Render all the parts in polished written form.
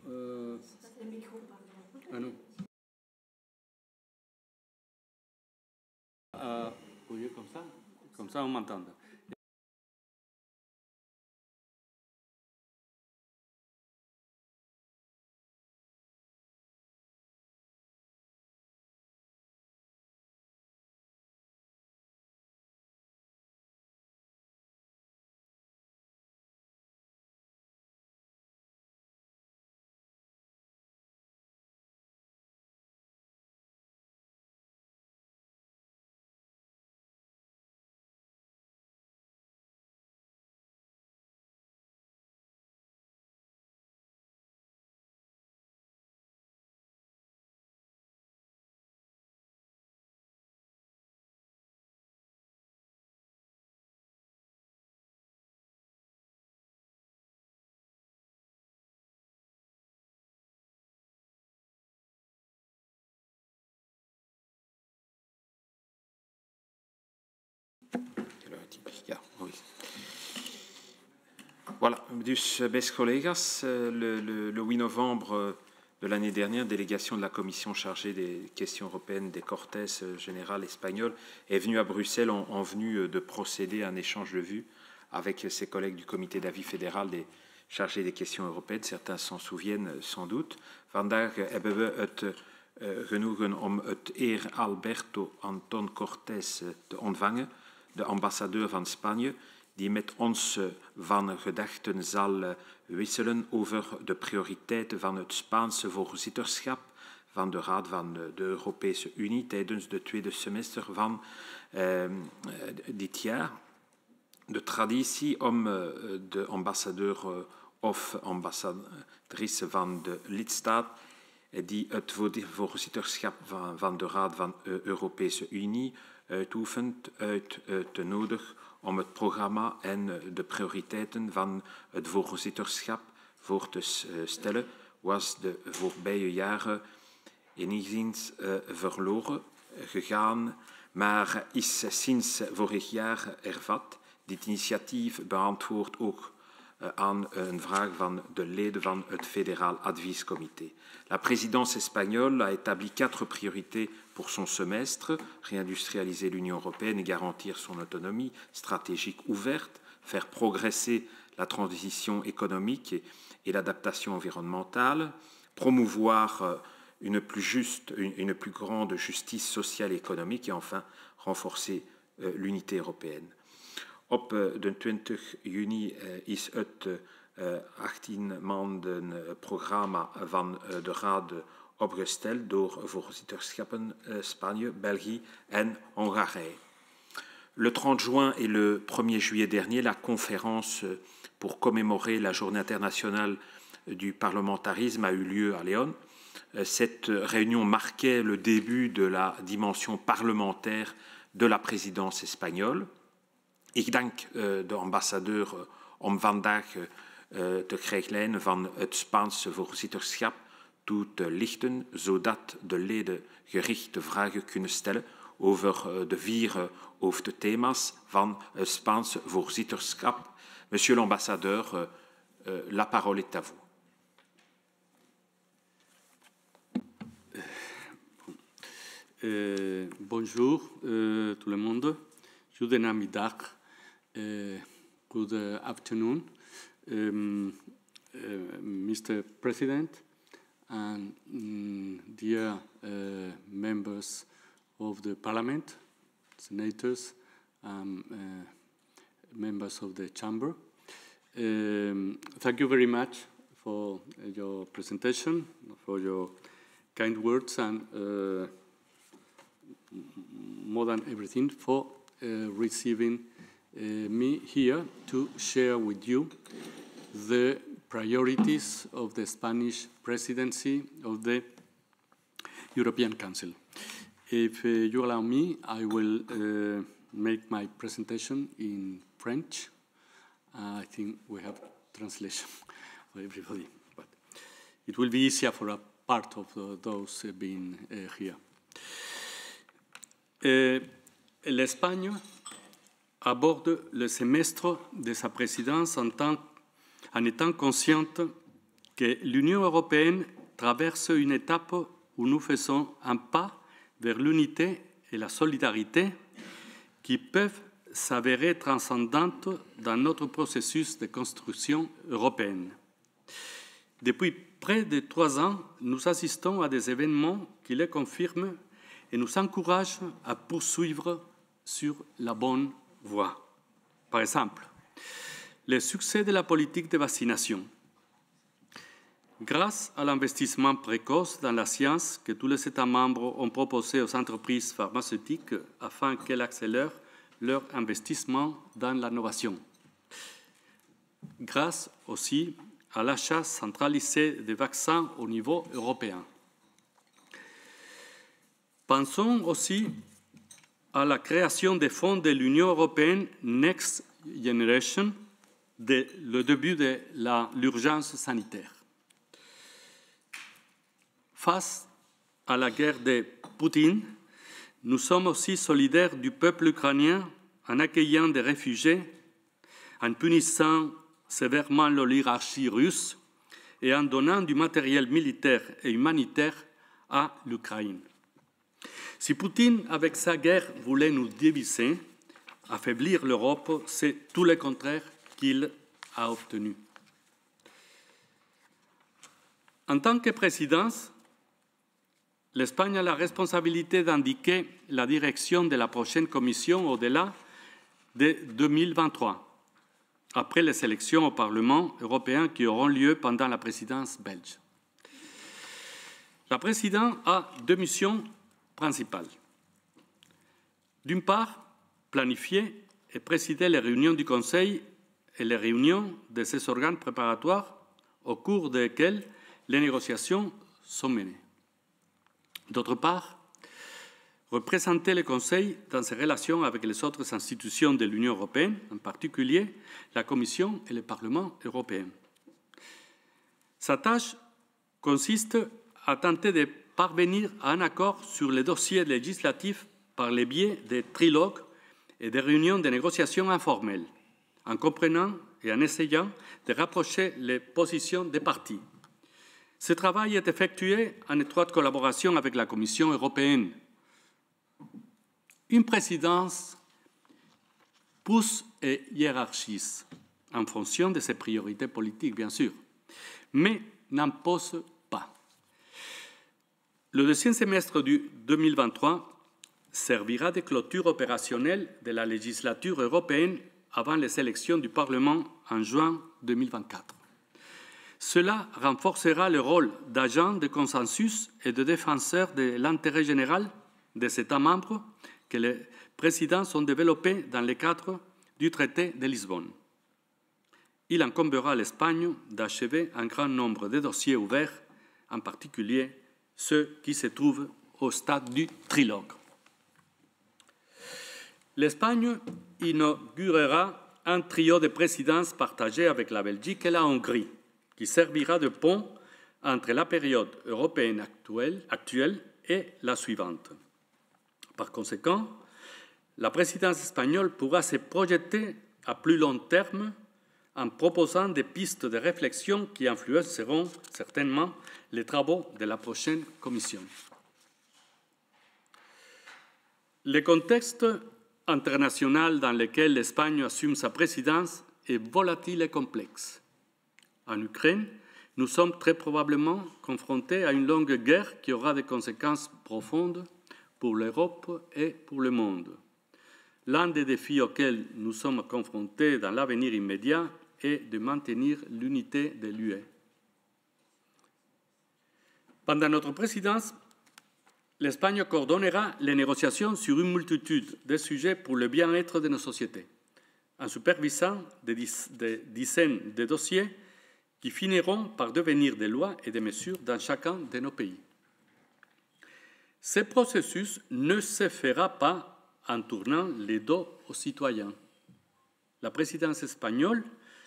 Le micro, pardon. Ah non. Oui, comme ça on m'entend. Ja, oui. Voilà, dus beste collega's, le 8 novembre de l'année dernière, délégation de la commission chargée des questions européennes des Cortes générales espagnoles est venue à Bruxelles en vue de procéder à un échange de vues avec ses collègues du comité d'avis fédéral chargé des questions européennes. Certains s'en souviennent sans doute. Vandaag hebben we het genoegen om het heer Alberto Anton Cortés te ontvangen, de ambassadeur van Spanje, die met ons van gedachten zal wisselen over de prioriteiten van het Spaanse voorzitterschap van de Raad van de Europese Unie tijdens het tweede semester van dit jaar. De traditie om de ambassadeur of ambassadrice van de lidstaat die het voorzitterschap van de Raad van de Europese Unie uitoefent uit te nodigen om het programma en de prioriteiten van het voorzitterschap voor te stellen, was de voorbije jaren enigszins verloren gegaan, maar is sinds vorig jaar hervat. Dit initiatief beantwoordt ook aan een vraag van de leden van het fédéral adviescomité. La présidence espagnole a établi 4 priorités pour son semestre: réindustrialiser l'Union européenne et garantir son autonomie stratégique ouverte, faire progresser la transition économique et l'adaptation environnementale, promouvoir une plus grande justice sociale et économique et enfin renforcer l'unité européenne. Op de 20 juni is het 18 maanden programma van de Raad opgesteld door voorzitterschappen Spanje, België en Hongarije. Le 30 juin et le 1er juillet dernier, la conférence pour commémorer la Journée internationale du parlementarisme a eu lieu à Léon. Cette réunion marquait le début de la dimension parlementaire de la présidence espagnole. Ik dank de ambassadeur om vandaag te krijgen van het Spaanse voorzitterschap toe te lichten, zodat de leden gerichte vragen kunnen stellen over de 4 hoofdthema's van het Spaanse voorzitterschap. Monsieur l'ambassadeur, la parole est à vous. Bonjour tout le monde. Goedemiddag. Good afternoon, Mr. President and dear members of the Parliament, senators, members of the Chamber. Thank you very much for your presentation, for your kind words, and more than everything, for receiving me here to share with you the priorities of the Spanish presidency of the European Council. If you allow me, I will make my presentation in French. I think we have translation for everybody, but it will be easier for a part of those being here. L'Espagne aborde le semestre de sa présidence en étant consciente que l'Union européenne traverse une étape où nous faisons un pas vers l'unité et la solidarité qui peuvent s'avérer transcendantes dans notre processus de construction européenne. Depuis près de 3 ans, nous assistons à des événements qui les confirment et nous encouragent à poursuivre sur la bonne voie. Par exemple, le succès de la politique de vaccination. Grâce à l'investissement précoce dans la science que tous les États membres ont proposé aux entreprises pharmaceutiques afin qu'elles accélèrent leur investissement dans l'innovation. Grâce aussi à l'achat centralisé des vaccins au niveau européen. Pensons aussi à la création des fonds de l'Union européenne Next Generation, le début de l'urgence sanitaire. Face à la guerre de Poutine, nous sommes aussi solidaires du peuple ukrainien en accueillant des réfugiés, en punissant sévèrement l'oligarchie russe et en donnant du matériel militaire et humanitaire à l'Ukraine. Si Poutine, avec sa guerre, voulait nous diviser, affaiblir l'Europe, c'est tout le contraire qu'il a obtenu. En tant que présidence, l'Espagne a la responsabilité d'indiquer la direction de la prochaine Commission au-delà de 2023, après les élections au Parlement européen qui auront lieu pendant la présidence belge. La présidente a 2 missions principales. D'une part, planifier et présider les réunions du Conseil et les réunions de ces organes préparatoires au cours desquels les négociations sont menées. D'autre part, représenter le Conseil dans ses relations avec les autres institutions de l'Union européenne, en particulier la Commission et le Parlement européen. Sa tâche consiste à tenter de parvenir à un accord sur les dossiers législatifs par le biais des trilogues et des réunions de négociations informelles, en comprenant et en essayant de rapprocher les positions des partis. Ce travail est effectué en étroite collaboration avec la Commission européenne. Une présidence pousse et hiérarchise en fonction de ses priorités politiques, bien sûr, mais n'impose pas. Le deuxième semestre du 2023 servira de clôture opérationnelle de la législature européenne avant les élections du Parlement en juin 2024. Cela renforcera le rôle d'agent de consensus et de défenseur de l'intérêt général des États membres que les présidents ont développés dans le cadre du traité de Lisbonne. Il incombera à l'Espagne d'achever un grand nombre de dossiers ouverts, en particulier ceux qui se trouvent au stade du trilogue. L'Espagne inaugurera un trio de présidences partagé avec la Belgique et la Hongrie, qui servira de pont entre la période européenne actuelle et la suivante. Par conséquent, la présidence espagnole pourra se projeter à plus long terme en proposant des pistes de réflexion qui influenceront certainement les travaux de la prochaine Commission. Le contexte international dans lequel l'Espagne assume sa présidence est volatile et complexe. En Ukraine, nous sommes très probablement confrontés à une longue guerre qui aura des conséquences profondes pour l'Europe et pour le monde. L'un des défis auxquels nous sommes confrontés dans l'avenir immédiat est de maintenir l'unité de l'UE. Pendant notre présidence, l'Espagne coordonnera les négociations sur une multitude de sujets pour le bien-être de nos sociétés, en supervisant des dizaines de dossiers qui finiront par devenir des lois et des mesures dans chacun de nos pays. Ce processus ne se fera pas en tournant les dos aux citoyens. La présidence espagnole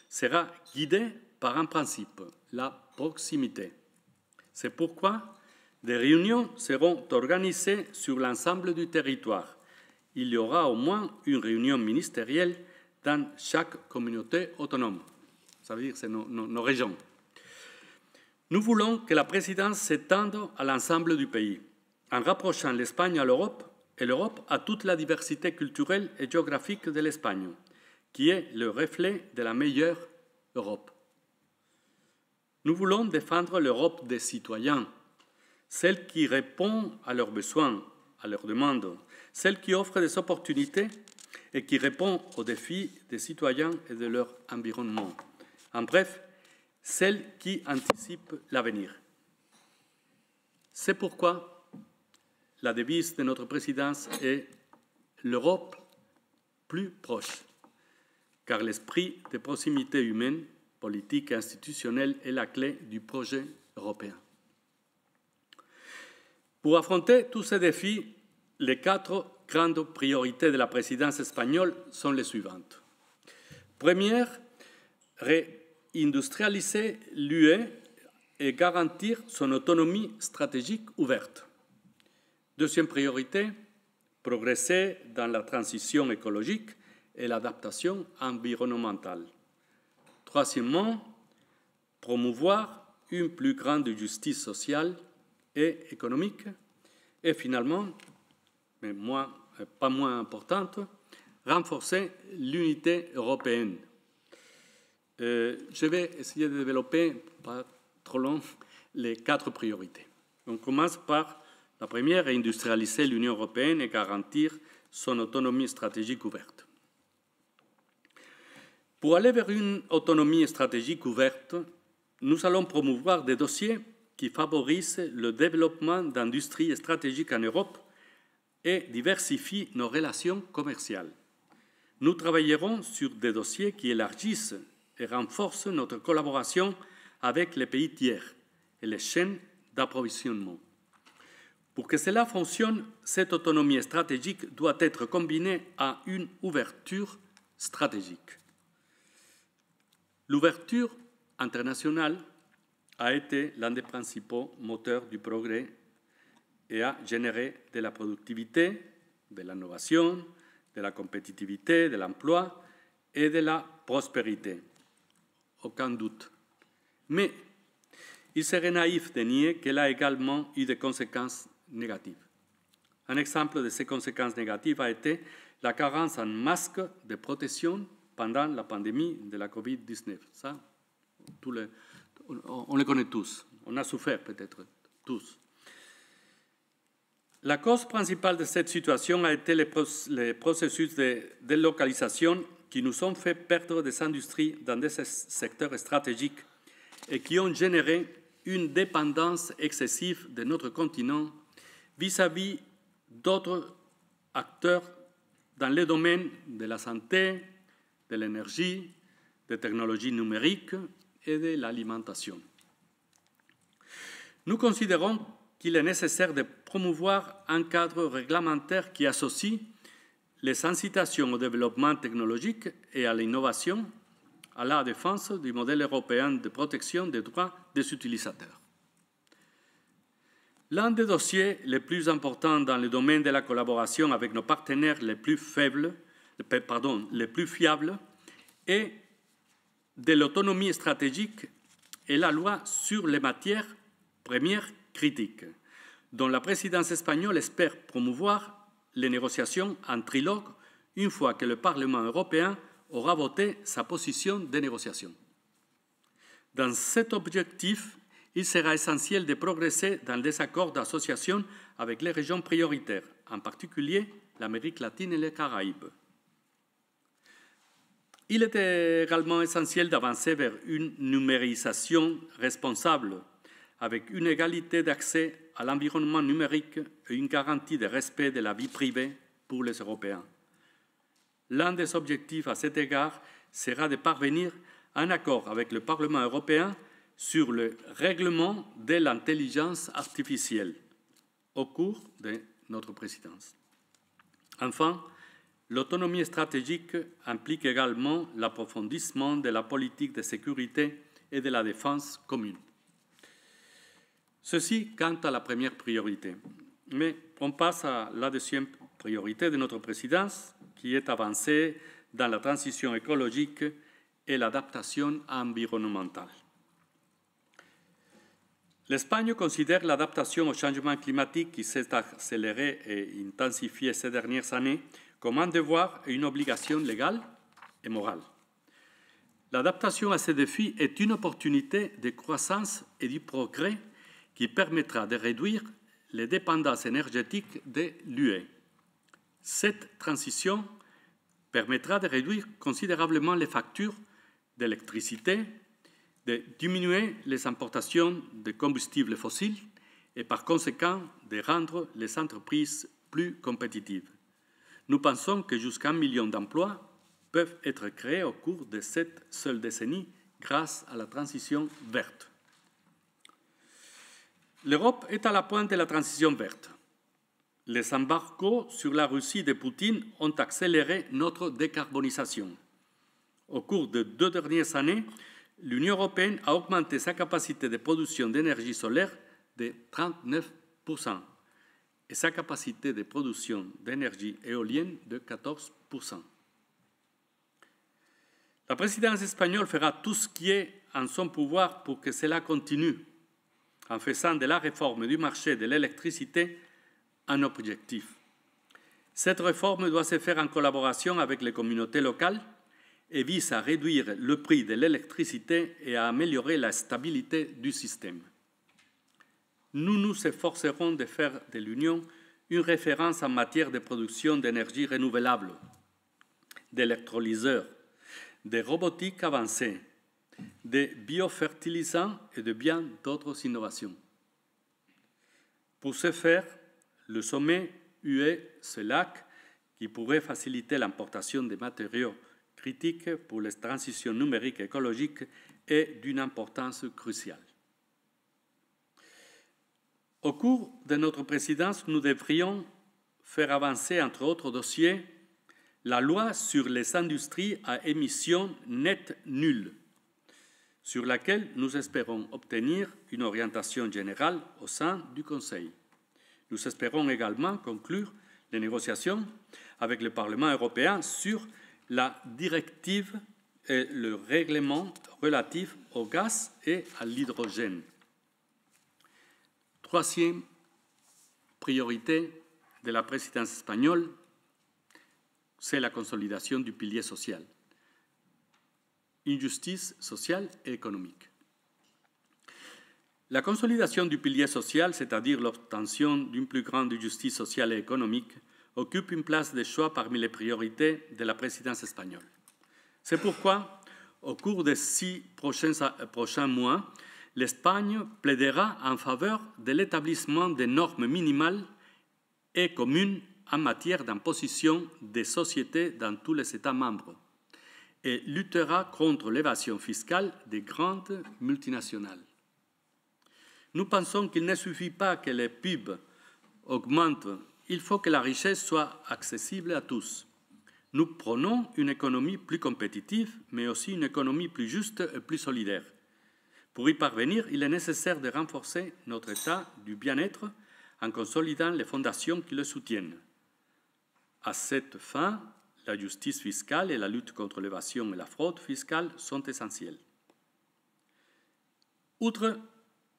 sera guidée par un principe, la proximité. C'est pourquoi des réunions seront organisées sur l'ensemble du territoire. Il y aura au moins une réunion ministérielle dans chaque communauté autonome. Ça veut dire que c'est nos régions. Nous voulons que la présidence s'étende à l'ensemble du pays, en rapprochant l'Espagne à l'Europe et l'Europe à toute la diversité culturelle et géographique de l'Espagne, qui est le reflet de la meilleure Europe. Nous voulons défendre l'Europe des citoyens, celle qui répond à leurs besoins, à leurs demandes, celle qui offre des opportunités et qui répond aux défis des citoyens et de leur environnement. En bref, celle qui anticipe l'avenir. C'est pourquoi la devise de notre présidence est l'Europe plus proche, car l'esprit de proximité humaine, politique et institutionnelle est la clé du projet européen. Pour affronter tous ces défis, les 4 grandes priorités de la espagnole sont les suivantes. Première, réindustrialiser l'UE et garantir son autonomie stratégique ouverte. Deuxième priorité, progresser dans la transition écologique et l'adaptation environnementale. Troisièmement, promouvoir une plus grande justice sociale et économique. Et finalement, mais pas moins importante, renforcer l'unité européenne. Je vais essayer de développer, pas trop long, les 4 priorités. On commence par la première, réindustrialiser l'Union européenne et garantir son autonomie stratégique ouverte. Pour aller vers une autonomie stratégique ouverte, nous allons promouvoir des dossiers qui favorisent le développement d'industries stratégiques en Europe et diversifient nos relations commerciales. Nous travaillerons sur des dossiers qui élargissent et renforcent notre collaboration avec les pays tiers et les chaînes d'approvisionnement. Pour que cela fonctionne, cette autonomie stratégique doit être combinée à une ouverture stratégique. L'ouverture internationale a été l'un des principaux moteurs du progrès et a généré de la productivité, de l'innovation, de la compétitivité, de l'emploi et de la prospérité. Aucun doute. Mais il serait naïf de nier qu'elle a également eu des conséquences négatives. Un exemple de ces conséquences négatives a été la carence en masques de protection pendant la pandémie de la Covid-19. Ça, on le connaît tous. On a souffert peut-être tous. La cause principale de cette situation a été les processus de délocalisation qui nous ont fait perdre des industries dans des secteurs stratégiques et qui ont généré une dépendance excessive de notre continent vis-à-vis d'autres acteurs dans les domaines de la santé, de l'énergie, des technologies numériques et de l'alimentation. Nous considérons qu'il est nécessaire de promouvoir un cadre réglementaire qui associe les incitations au développement technologique et à l'innovation à la défense du modèle européen de protection des droits des utilisateurs. L'un des dossiers les plus importants dans le domaine de la collaboration avec nos partenaires les plus fiables est de l'autonomie stratégique et la loi sur les matières premières critiques, dont la présidence espagnole espère promouvoir les négociations en trilogue une fois que le Parlement européen aura voté sa position de négociation. Dans cet objectif, il sera essentiel de progresser dans des accords d'association avec les régions prioritaires, en particulier l'Amérique latine et les Caraïbes. Il est également essentiel d'avancer vers une numérisation responsable, avec une égalité d'accès à l'environnement numérique et une garantie de respect de la vie privée pour les Européens. L'un des objectifs à cet égard sera de parvenir à un accord avec le Parlement européen sur le règlement de l'intelligence artificielle au cours de notre présidence. Enfin, l'autonomie stratégique implique également l'approfondissement de la politique de sécurité et de la défense commune. Ceci quant à la première priorité. Mais on passe à la deuxième priorité de notre présidence, qui est avancée dans la transition écologique et l'adaptation environnementale. L'Espagne considère l'adaptation au changement climatique qui s'est accéléré et intensifié ces dernières années comme un devoir et une obligation légale et morale. L'adaptation à ces défis est une opportunité de croissance et de progrès qui permettra de réduire les dépendances énergétiques de l'UE. Cette transition permettra de réduire considérablement les factures d'électricité, de diminuer les importations de combustibles fossiles et par conséquent de rendre les entreprises plus compétitives. Nous pensons que jusqu'à 1 million d'emplois peuvent être créés au cours de cette seule décennie grâce à la transition verte. L'Europe est à la pointe de la transition verte. Les embargos sur la Russie de Poutine ont accéléré notre décarbonisation. Au cours des 2 dernières années, l'Union européenne a augmenté sa capacité de production d'énergie solaire de 39% et sa capacité de production d'énergie éolienne de 14%. La présidence espagnole fera tout ce qui est en son pouvoir pour que cela continue, en faisant de la réforme du marché de l'électricité un objectif. Cette réforme doit se faire en collaboration avec les communautés locales et vise à réduire le prix de l'électricité et à améliorer la stabilité du système. Nous nous efforcerons de faire de l'Union une référence en matière de production d'énergie renouvelable, d'électrolyseurs, de robotique avancée, de biofertilisants et de bien d'autres innovations. Pour ce faire, le sommet UE-CELAC, qui pourrait faciliter l'importation des matériaux critiques pour les transitions numériques et écologiques, est d'une importance cruciale. Au cours de notre présidence, nous devrions faire avancer, entre autres dossiers, la loi sur les industries à émissions nettes nulles, sur laquelle nous espérons obtenir une orientation générale au sein du Conseil. Nous espérons également conclure les négociations avec le Parlement européen sur la directive et le règlement relatif au gaz et à l'hydrogène. Troisième priorité de la présidence espagnole, c'est la consolidation du pilier social. Une justice sociale et économique. La consolidation du pilier social, c'est-à-dire l'obtention d'une plus grande justice sociale et économique, occupe une place de choix parmi les priorités de la présidence espagnole. C'est pourquoi, au cours des 6 prochains mois, l'Espagne plaidera en faveur de l'établissement des normes minimales et communes en matière d'imposition des sociétés dans tous les États membres et luttera contre l'évasion fiscale des grandes multinationales. Nous pensons qu'il ne suffit pas que les PIB augmentent, il faut que la richesse soit accessible à tous. Nous prônons une économie plus compétitive, mais aussi une économie plus juste et plus solidaire. Pour y parvenir, il est nécessaire de renforcer notre état du bien-être en consolidant les fondations qui le soutiennent. À cette fin, la justice fiscale et la lutte contre l'évasion et la fraude fiscale sont essentielles. Outre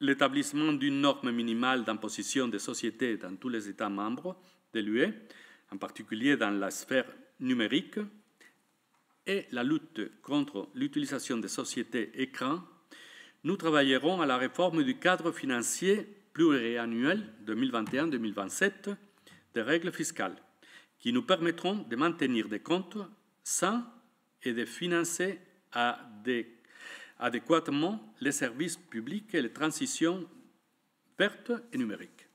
l'établissement d'une norme minimale d'imposition des sociétés dans tous les États membres de l'UE, en particulier dans la sphère numérique, et la lutte contre l'utilisation des sociétés écrans, nous travaillerons à la réforme du cadre financier pluriannuel 2021-2027 des règles fiscales, qui nous permettront de maintenir des comptes sains et de financer adéquatement les services publics et les transitions vertes et numériques.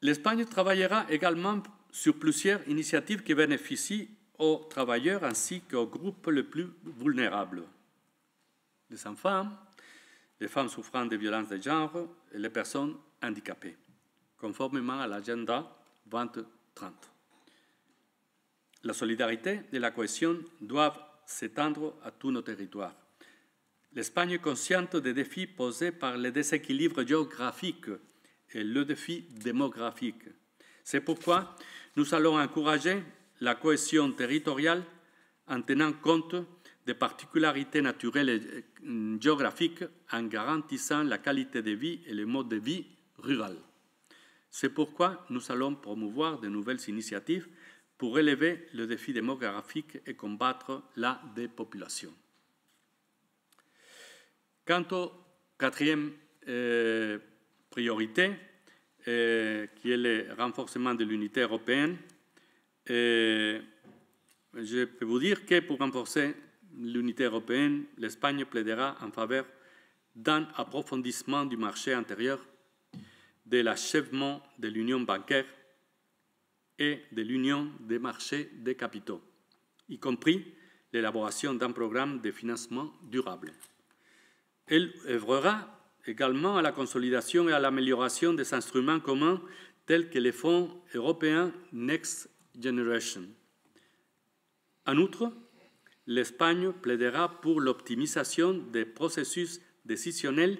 L'Espagne travaillera également sur plusieurs initiatives qui bénéficient aux travailleurs ainsi qu'aux groupes les plus vulnérables. Les enfants, les femmes souffrant de violences de genre et les personnes handicapées, conformément à l'agenda 2030. La solidarité et la cohésion doivent s'étendre à tous nos territoires. L'Espagne est consciente des défis posés par les déséquilibres géographiques et le défi démographique. C'est pourquoi nous allons encourager la cohésion territoriale en tenant compte des particularités naturelles et géographiques en garantissant la qualité de vie et le mode de vie rural. C'est pourquoi nous allons promouvoir de nouvelles initiatives pour relever le défi démographique et combattre la dépopulation. Quant aux quatrième priorité, qui est le renforcement de l'unité européenne, je peux vous dire que pour renforcer l'unité européenne, l'Espagne plaidera en faveur d'un approfondissement du marché intérieur, de l'achèvement de l'union bancaire et de l'union des marchés des capitaux, y compris l'élaboration d'un programme de financement durable. Elle œuvrera également à la consolidation et à l'amélioration des instruments communs tels que les fonds européens Next Generation. En outre, l'Espagne plaidera pour l'optimisation des processus décisionnels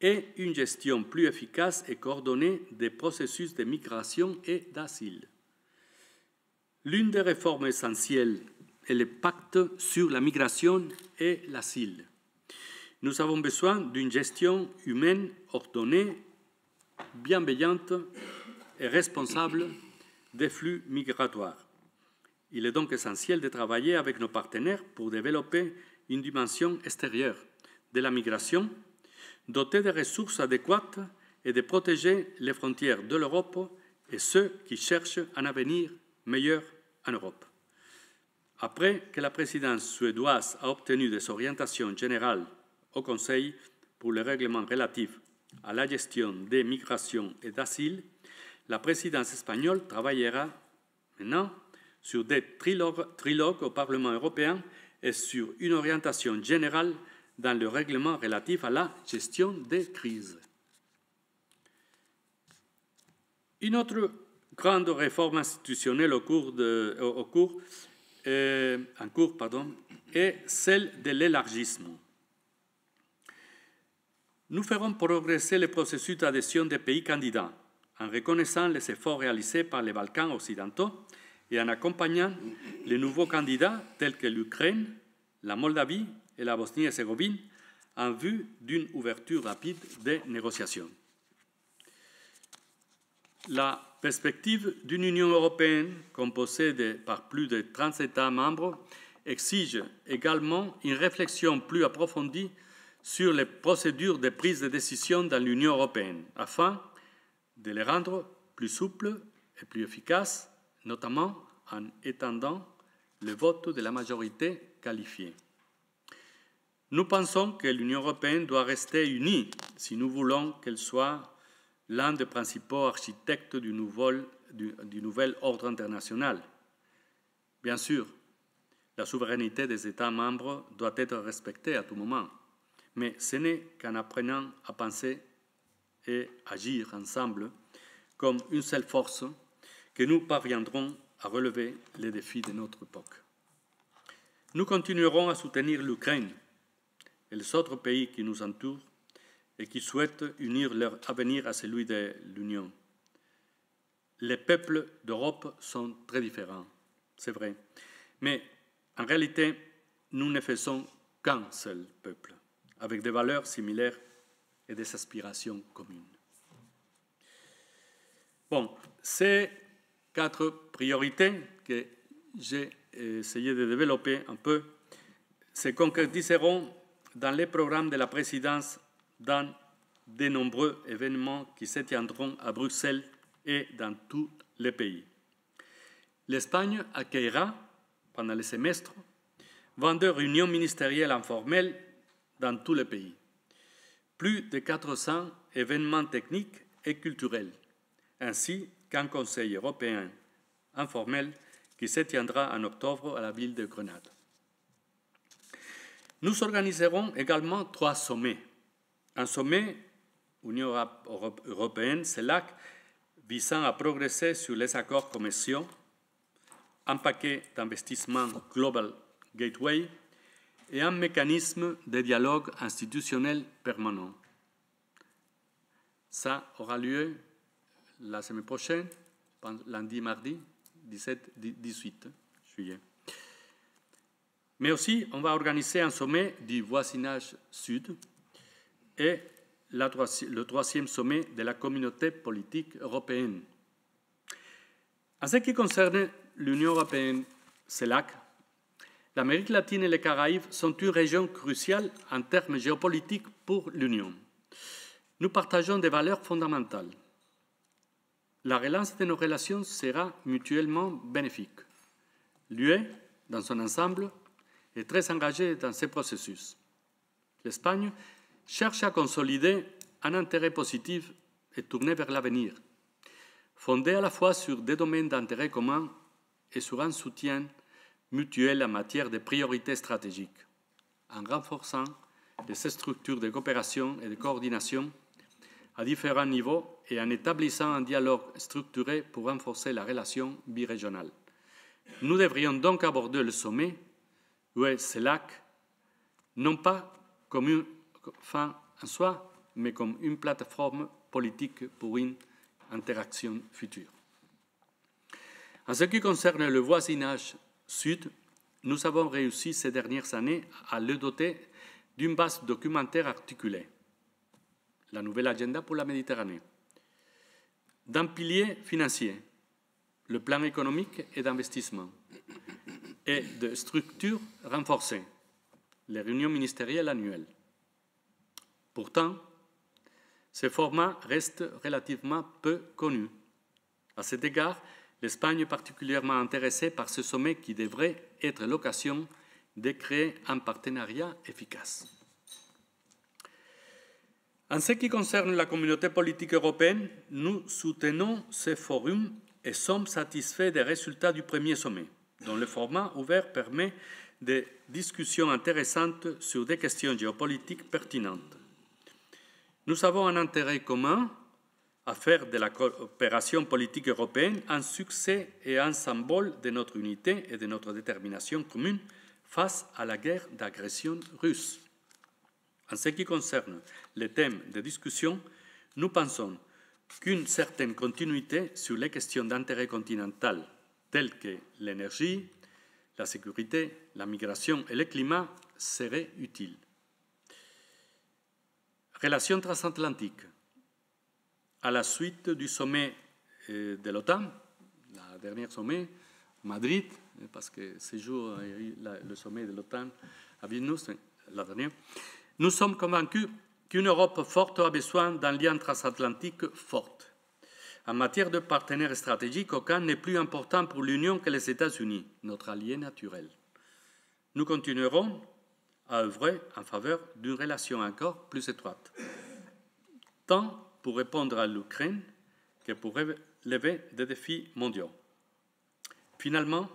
et une gestion plus efficace et coordonnée des processus de migration et d'asile. L'une des réformes essentielles est le pacte sur la migration et l'asile. Nous avons besoin d'une gestion humaine ordonnée, bienveillante et responsable des flux migratoires. Il est donc essentiel de travailler avec nos partenaires pour développer une dimension extérieure de la migration, doter de ressources adéquates et de protéger les frontières de l'Europe et ceux qui cherchent un avenir meilleur en Europe. Après que la présidence suédoise a obtenu des orientations générales au Conseil pour le règlement relatif à la gestion des migrations et d'asile, la présidence espagnole travaillera maintenant sur des trilogues au Parlement européen et sur une orientation générale dans le règlement relatif à la gestion des crises. Une autre grande réforme institutionnelle en cours est celle de l'élargissement. Nous ferons progresser le processus d'adhésion des pays candidats en reconnaissant les efforts réalisés par les Balkans occidentaux et en accompagnant les nouveaux candidats tels que l'Ukraine, la Moldavie et la Bosnie-Herzégovine en vue d'une ouverture rapide des négociations. La perspective d'une Union européenne composée par plus de 30 États membres exige également une réflexion plus approfondie sur les procédures de prise de décision dans l'Union européenne, afin de les rendre plus souples et plus efficaces, notamment en étendant le vote de la majorité qualifiée. Nous pensons que l'Union européenne doit rester unie si nous voulons qu'elle soit l'un des principaux architectes du nouvel ordre international. Bien sûr, la souveraineté des États membres doit être respectée à tout moment, mais ce n'est qu'en apprenant à penser et agir ensemble comme une seule force que nous parviendrons à relever les défis de notre époque. Nous continuerons à soutenir l'Ukraine et les autres pays qui nous entourent et qui souhaitent unir leur avenir à celui de l'Union. Les peuples d'Europe sont très différents, c'est vrai, mais en réalité, nous ne faisons qu'un seul peuple, avec des valeurs similaires et des aspirations communes. Bon, ces 4 priorités que j'ai essayé de développer un peu se concrétiseront dans les programmes de la présidence dans de nombreux événements qui se tiendront à Bruxelles et dans tous les pays. L'Espagne accueillera, pendant le semestre, 22 réunions ministérielles informelles dans tous les pays, plus de 400 événements techniques et culturels, ainsi qu'un Conseil européen informel qui se tiendra en octobre à la ville de Grenade. Nous organiserons également 3 sommets. Un sommet Union européenne, CELAC, visant à progresser sur les accords commerciaux, un paquet d'investissement Global Gateway et un mécanisme de dialogue institutionnel permanent. Ça aura lieu la semaine prochaine, lundi, mardi, 17-18 juillet. Mais aussi, on va organiser un sommet du voisinage sud et le troisième sommet de la communauté politique européenne. En ce qui concerne l'Union européenne, CELAC, l'Amérique latine et les Caraïbes sont une région cruciale en termes géopolitiques pour l'Union. Nous partageons des valeurs fondamentales. La relance de nos relations sera mutuellement bénéfique. L'UE, dans son ensemble, est très engagée dans ce processus. L'Espagne cherche à consolider un intérêt positif et tourné vers l'avenir, fondé à la fois sur des domaines d'intérêt commun et sur un soutien mutuel en matière de priorités stratégiques, en renforçant les structures de coopération et de coordination à différents niveaux et en établissant un dialogue structuré pour renforcer la relation birégionale. Nous devrions donc aborder le sommet UE-CELAC non pas comme une fin en soi, mais comme une plateforme politique pour une interaction future. En ce qui concerne le voisinage sud, nous avons réussi ces dernières années à le doter d'une base documentaire articulée, la nouvelle agenda pour la Méditerranée, d'un pilier financier, le plan économique et d'investissement, et de structures renforcées, les réunions ministérielles annuelles. Pourtant, ce format reste relativement peu connu. À cet égard, l'Espagne est particulièrement intéressée par ce sommet qui devrait être l'occasion de créer un partenariat efficace. En ce qui concerne la communauté politique européenne, nous soutenons ce forum et sommes satisfaits des résultats du premier sommet, dont le format ouvert permet des discussions intéressantes sur des questions géopolitiques pertinentes. Nous avons un intérêt commun à faire de la coopération politique européenne un succès et un symbole de notre unité et de notre détermination commune face à la guerre d'agression russe. En ce qui concerne les thèmes de discussion, nous pensons qu'une certaine continuité sur les questions d'intérêt continental, telles que l'énergie, la sécurité, la migration et le climat, serait utile. Relations transatlantiques. À la suite du sommet de l'OTAN, le dernier sommet, Madrid, parce que ce jour, il y a eu le sommet de l'OTAN à Vilnius, la dernière, nous sommes convaincus qu'une Europe forte a besoin d'un lien transatlantique fort. En matière de partenaires stratégiques, aucun n'est plus important pour l'Union que les États-Unis, notre allié naturel. Nous continuerons à œuvrer en faveur d'une relation encore plus étroite, tant pour répondre à l'Ukraine que pour relever des défis mondiaux. Finalement,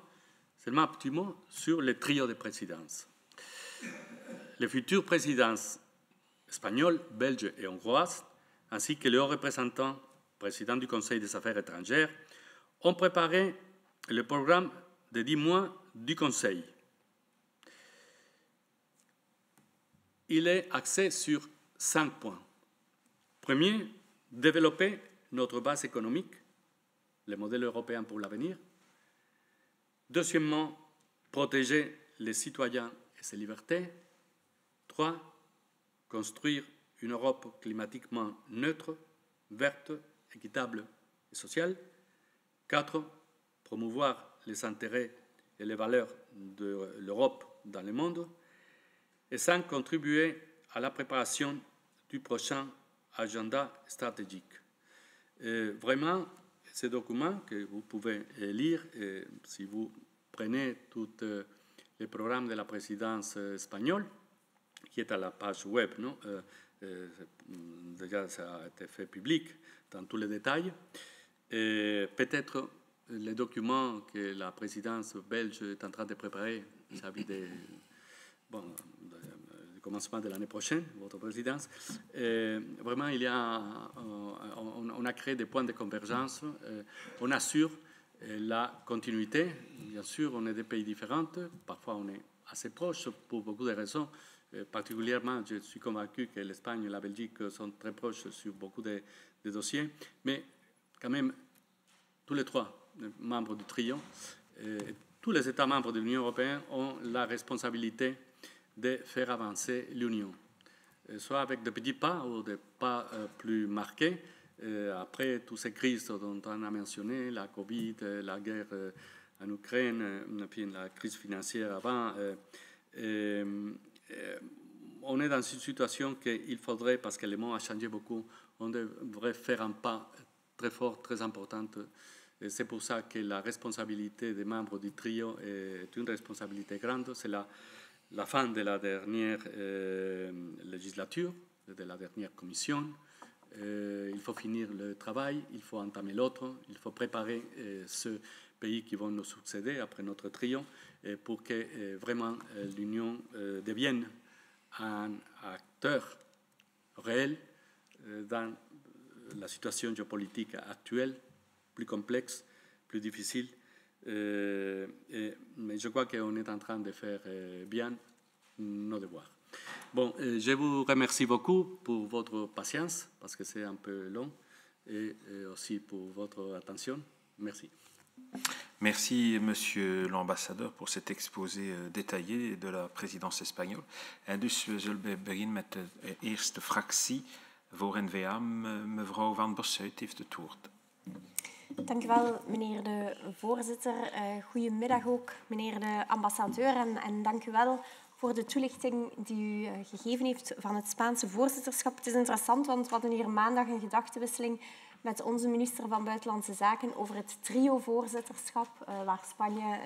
seulement un petit mot sur le trio de présidences. Les futures présidences espagnoles, belges et hongroises, ainsi que le haut représentant, président du Conseil des affaires étrangères, ont préparé le programme de 10 mois du Conseil. Il est axé sur 5 points. Premier, développer notre base économique, le modèle européen pour l'avenir. Deuxièmement, protéger les citoyens et ses libertés. 3. Construire une Europe climatiquement neutre, verte, équitable et sociale. 4. Promouvoir les intérêts et les valeurs de l'Europe dans le monde. Et 5. Contribuer à la préparation du prochain agenda stratégique. Vraiment, ce document que vous pouvez lire, si vous prenez tous les programmes de la présidence espagnole, qui est à la page web, non? Déjà ça a été fait public dans tous les détails. Peut-être les documents que la présidence belge est en train de préparer vis-à-vis du commencement de l'année prochaine, votre présidence. Vraiment, on a créé des points de convergence. On assure la continuité. Bien sûr, on est des pays différents. Parfois, on est assez proches pour beaucoup de raisons. Particulièrement, je suis convaincu que l'Espagne et la Belgique sont très proches sur beaucoup de dossiers, mais quand même, tous les trois membres du trio tous les États membres de l'Union européenne ont la responsabilité de faire avancer l'Union, soit avec de petits pas ou des pas plus marqués. Après toutes ces crises dont on a mentionné, la Covid, la guerre en Ukraine, puis la crise financière avant, on est dans une situation qu'il faudrait, parce que le monde a changé beaucoup, on devrait faire un pas très fort, très important. Et c'est pour ça que la responsabilité des membres du trio est une responsabilité grande. C'est la fin de la dernière législature, de la dernière commission. Il faut finir le travail, il faut entamer l'autre, il faut préparer ceux pays qui vont nous succéder après notre trio pour que vraiment l'Union devienne un acteur réel dans la situation géopolitique actuelle, plus complexe, plus difficile. Mais je crois qu'on est en train de faire bien nos devoirs. Bon, je vous remercie beaucoup pour votre patience, parce que c'est un peu long, et aussi pour votre attention. Merci. Merci, Monsieur l'ambassadeur, pour cet exposé détaillé de la présidence espagnole. En dus we zullen beginnen met de eerste fractie voor N-VA. Mevrouw Van Bossuyt heeft het woord. Dank u wel, meneer de voorzitter. Goedemiddag ook, meneer de ambassadeur. En dank u wel voor de toelichting die u gegeven heeft van het Spaanse voorzitterschap. Het is interessant, want we hadden hier maandag een gedachtenwisseling met onze minister van Buitenlandse Zaken over het trio-voorzitterschap, waar Spanje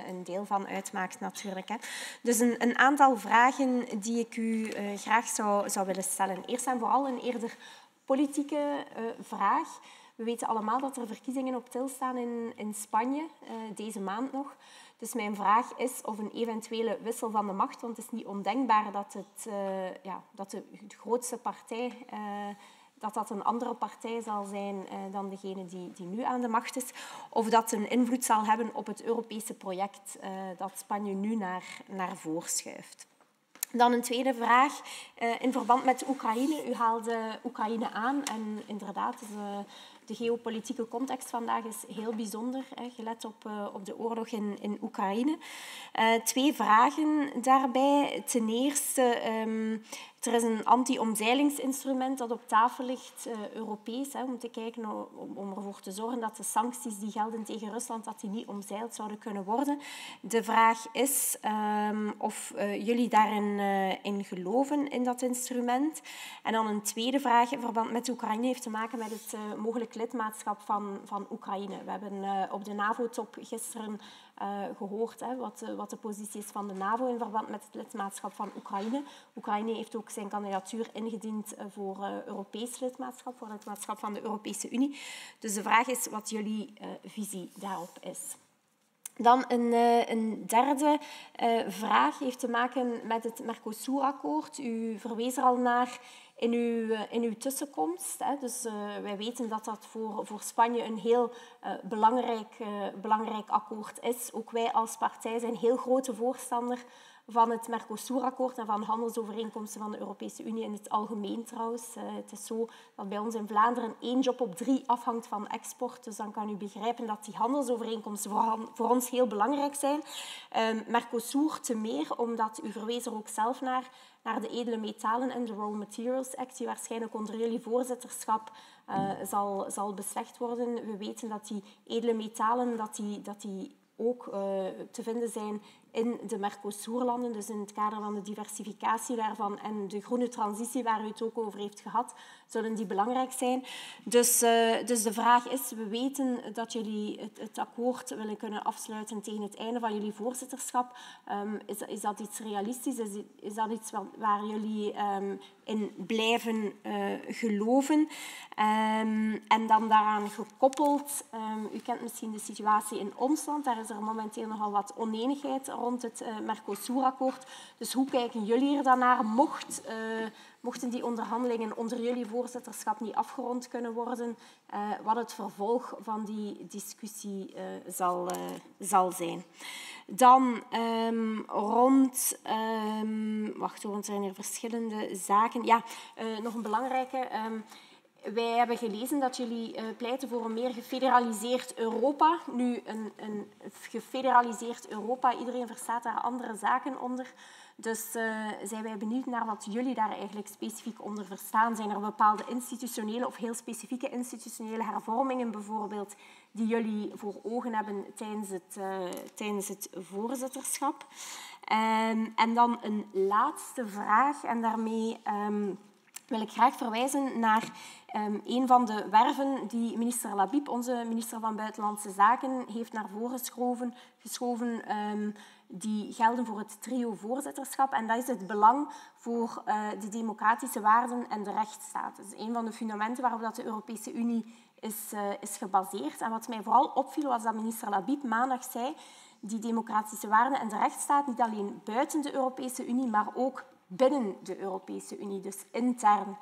een deel van uitmaakt natuurlijk. Hè. Dus een aantal vragen die ik u graag zou willen stellen. Eerst en vooral een eerder politieke vraag. We weten allemaal dat er verkiezingen op til staan in Spanje, deze maand nog. Dus mijn vraag is of een eventuele wissel van de macht, want het is niet ondenkbaar dat de grootste partij dat een andere partij zal zijn dan degene die nu aan de macht is, of dat een invloed zal hebben op het Europese project dat Spanje nu naar voren schuift. Dan een tweede vraag in verband met Oekraïne. U haalde Oekraïne aan en inderdaad, de geopolitieke context vandaag is heel bijzonder, gelet op de oorlog in Oekraïne. Twee vragen daarbij. Ten eerste, er is een anti-omzeilingsinstrument dat op tafel ligt, Europees, om te kijken om ervoor te zorgen dat de sancties die gelden tegen Rusland dat die niet omzeild zouden kunnen worden. De vraag is of jullie daarin in geloven, in dat instrument. En dan een tweede vraag in verband met Oekraïne heeft te maken met het mogelijk lidmaatschap van Oekraïne. We hebben op de NAVO-top gisteren gehoord wat de positie is van de NAVO in verband met het lidmaatschap van Oekraïne. Oekraïne heeft ook zijn kandidatuur ingediend voor Europees lidmaatschap, voor het lidmaatschap van de Europese Unie. Dus de vraag is wat jullie visie daarop is. Dan een derde vraag heeft te maken met het Mercosur-akkoord. U verwees er al naar in uw tussenkomst. Dus wij weten dat dat voor Spanje een heel belangrijk akkoord is. Ook wij als partij zijn heel grote voorstander van het Mercosur-akkoord en van handelsovereenkomsten van de Europese Unie in het algemeen trouwens. Het is zo dat bij ons in Vlaanderen 1 job op 3 afhangt van export. Dus dan kan u begrijpen dat die handelsovereenkomsten voor ons heel belangrijk zijn. Mercosur te meer, omdat u verwees er ook zelf naar de edele metalen en de Raw Materials Act, die waarschijnlijk onder jullie voorzitterschap zal beslecht worden. We weten dat die edele metalen dat die ook te vinden zijn in de Mercosur-landen, dus in het kader van de diversificatie daarvan en de groene transitie waar u het ook over heeft gehad, zullen die belangrijk zijn. Dus de vraag is, we weten dat jullie het akkoord willen kunnen afsluiten tegen het einde van jullie voorzitterschap. Is dat iets realistisch? Is dat iets waar jullie in blijven geloven? En dan daaraan gekoppeld, u kent misschien de situatie in ons land, daar is er momenteel nogal wat onenigheid rond het Mercosur-akkoord. Dus hoe kijken jullie er dan naar? Mochten die onderhandelingen onder jullie voorzitterschap niet afgerond kunnen worden, wat het vervolg van die discussie zal zijn. Dan wacht, want er zijn hier verschillende zaken. Ja, nog een belangrijke. Wij hebben gelezen dat jullie pleiten voor een meer gefederaliseerd Europa. Nu, een gefederaliseerd Europa, iedereen verstaat daar andere zaken onder. Dus zijn wij benieuwd naar wat jullie daar eigenlijk specifiek onder verstaan. Zijn er bepaalde institutionele of heel specifieke institutionele hervormingen bijvoorbeeld die jullie voor ogen hebben tijdens het voorzitterschap? En dan een laatste vraag en daarmee wil ik graag verwijzen naar een van de werven die minister Labib, onze minister van Buitenlandse Zaken, heeft naar voren geschoven die gelden voor het trio-voorzitterschap. En dat is het belang voor de democratische waarden en de rechtsstaat. Dat is een van de fundamenten waarop dat de Europese Unie is gebaseerd. En wat mij vooral opviel was dat minister Labib maandag zei die democratische waarden en de rechtsstaat niet alleen buiten de Europese Unie, maar ook binnen de Europese Unie, dus intern.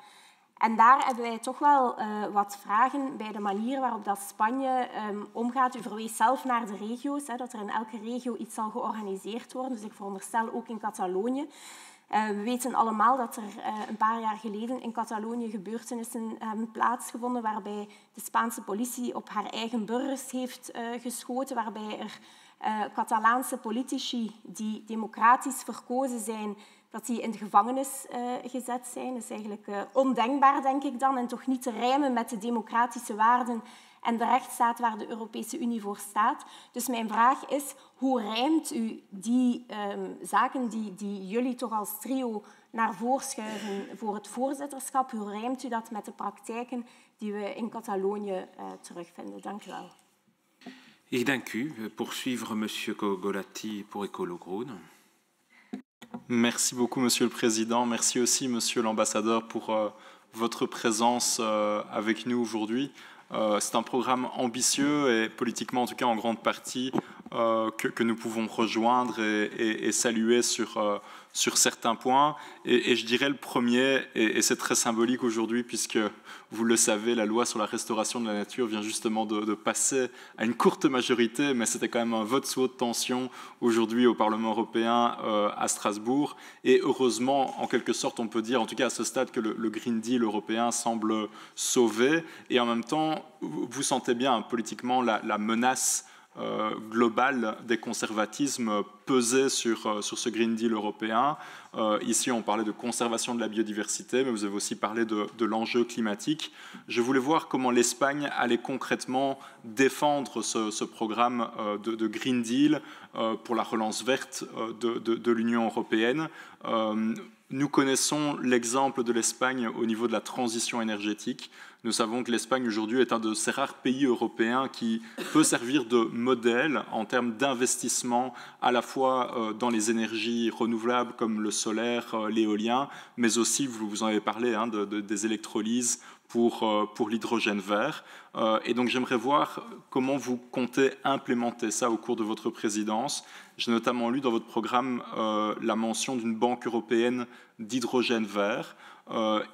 En daar hebben wij toch wel wat vragen bij de manier waarop dat Spanje omgaat. U verwees zelf naar de regio's, dat er in elke regio iets zal georganiseerd worden. Dus ik veronderstel ook in Catalonië. We weten allemaal dat er een paar jaar geleden in Catalonië gebeurtenissen hebben plaatsgevonden waarbij de Spaanse politie op haar eigen burgers heeft geschoten, waarbij er Catalaanse politici die democratisch verkozen zijn, dat die in de gevangenis gezet zijn. Dat is eigenlijk ondenkbaar, denk ik dan, en toch niet te rijmen met de democratische waarden en de rechtsstaat waar de Europese Unie voor staat. Dus mijn vraag is, hoe rijmt u die zaken die jullie toch als trio naar voren schuiven voor het voorzitterschap, hoe rijmt u dat met de praktijken die we in Catalonië terugvinden? Dank u wel. Ik dank u. Poursuivre monsieur Cogolati pour Ecolo Groen. Merci beaucoup, Monsieur le Président. Merci aussi, Monsieur l'Ambassadeur, pour votre présence avec nous aujourd'hui. C'est un programme ambitieux et politiquement, en tout cas en grande partie, que nous pouvons rejoindre et saluer sur certains points. Et je dirais le premier, et c'est très symbolique aujourd'hui, puisque vous le savez, la loi sur la restauration de la nature vient justement de passer à une courte majorité, mais c'était quand même un vote sous haute tension aujourd'hui au Parlement européen à Strasbourg. Et heureusement, en quelque sorte, on peut dire, en tout cas à ce stade, que le Green Deal européen semble sauvé. Et en même temps, vous sentez bien politiquement la menace globale des conservatismes peser sur ce Green Deal européen. Ici, on parlait de conservation de la biodiversité, mais vous avez aussi parlé de l'enjeu climatique. Je voulais voir comment l'Espagne allait concrètement défendre ce programme de Green Deal pour la relance verte de l'Union européenne. Nous connaissons l'exemple de l'Espagne au niveau de la transition énergétique. Nous savons que l'Espagne aujourd'hui est un de ces rares pays européens qui peut servir de modèle en termes d'investissement à la fois dans les énergies renouvelables comme le solaire, l'éolien, mais aussi, vous en avez parlé, des électrolyses pour l'hydrogène vert. Et donc j'aimerais voir comment vous comptez implémenter ça au cours de votre présidence. J'ai notamment lu dans votre programme la mention d'une banque européenne d'hydrogène vert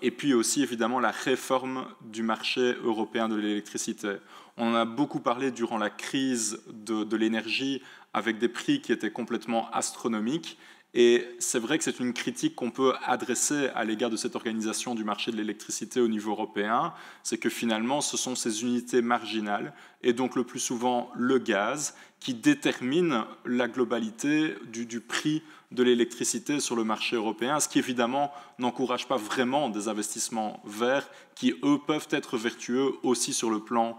et puis aussi évidemment la réforme du marché européen de l'électricité. On en a beaucoup parlé durant la crise de l'énergie avec des prix qui étaient complètement astronomiques. Et c'est vrai que c'est une critique qu'on peut adresser à l'égard de cette organisation du marché de l'électricité au niveau européen, c'est que finalement ce sont ces unités marginales, et donc le plus souvent le gaz, qui déterminent la globalité du prix de l'électricité sur le marché européen, ce qui évidemment n'encourage pas vraiment des investissements verts qui, eux, peuvent être vertueux aussi sur le plan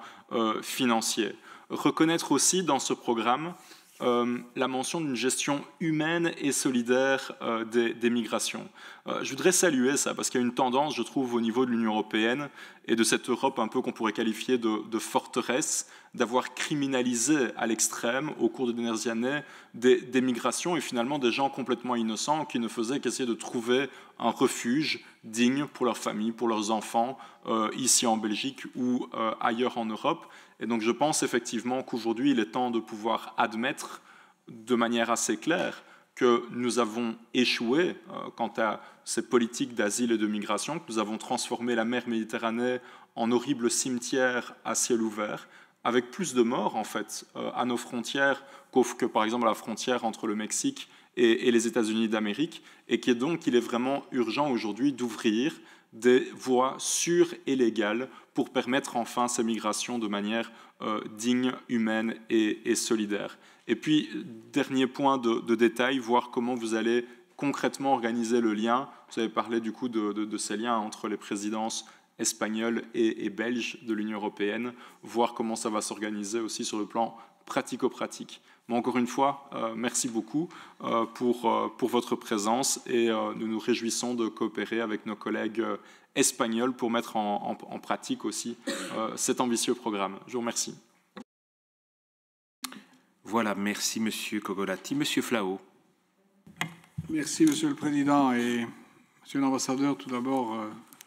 financier. Reconnaître aussi dans ce programme la mention d'une gestion humaine et solidaire des migrations. Je voudrais saluer ça parce qu'il y a une tendance, je trouve, au niveau de l'Union européenne et de cette Europe un peu qu'on pourrait qualifier de forteresse, d'avoir criminalisé à l'extrême, au cours des dernières années, des migrations et finalement des gens complètement innocents qui ne faisaient qu'essayer de trouver un refuge digne pour leur famille, pour leurs enfants, ici en Belgique ou ailleurs en Europe. Et donc je pense effectivement qu'aujourd'hui, il est temps de pouvoir admettre de manière assez claire que nous avons échoué quant à ces politiques d'asile et de migration, que nous avons transformé la mer Méditerranée en horrible cimetière à ciel ouvert, avec plus de morts en fait à nos frontières que par exemple à la frontière entre le Mexique et les États-Unis d'Amérique, et qu'il est vraiment urgent aujourd'hui d'ouvrir des voies sûres et légales pour permettre enfin ces migrations de manière digne, humaine et solidaire. Et puis, dernier point de détail, voir comment vous allez concrètement organiser le lien. Vous avez parlé du coup de ces liens entre les présidences espagnoles et belges de l'Union européenne, voir comment ça va s'organiser aussi sur le plan pratico-pratique. Mais encore une fois, merci beaucoup pour votre présence et nous nous réjouissons de coopérer avec nos collègues espagnols pour mettre en pratique aussi cet ambitieux programme. Je vous remercie. Voilà, merci Monsieur Cogolati. Monsieur Flao. Merci Monsieur le Président et Monsieur l'Ambassadeur. Tout d'abord,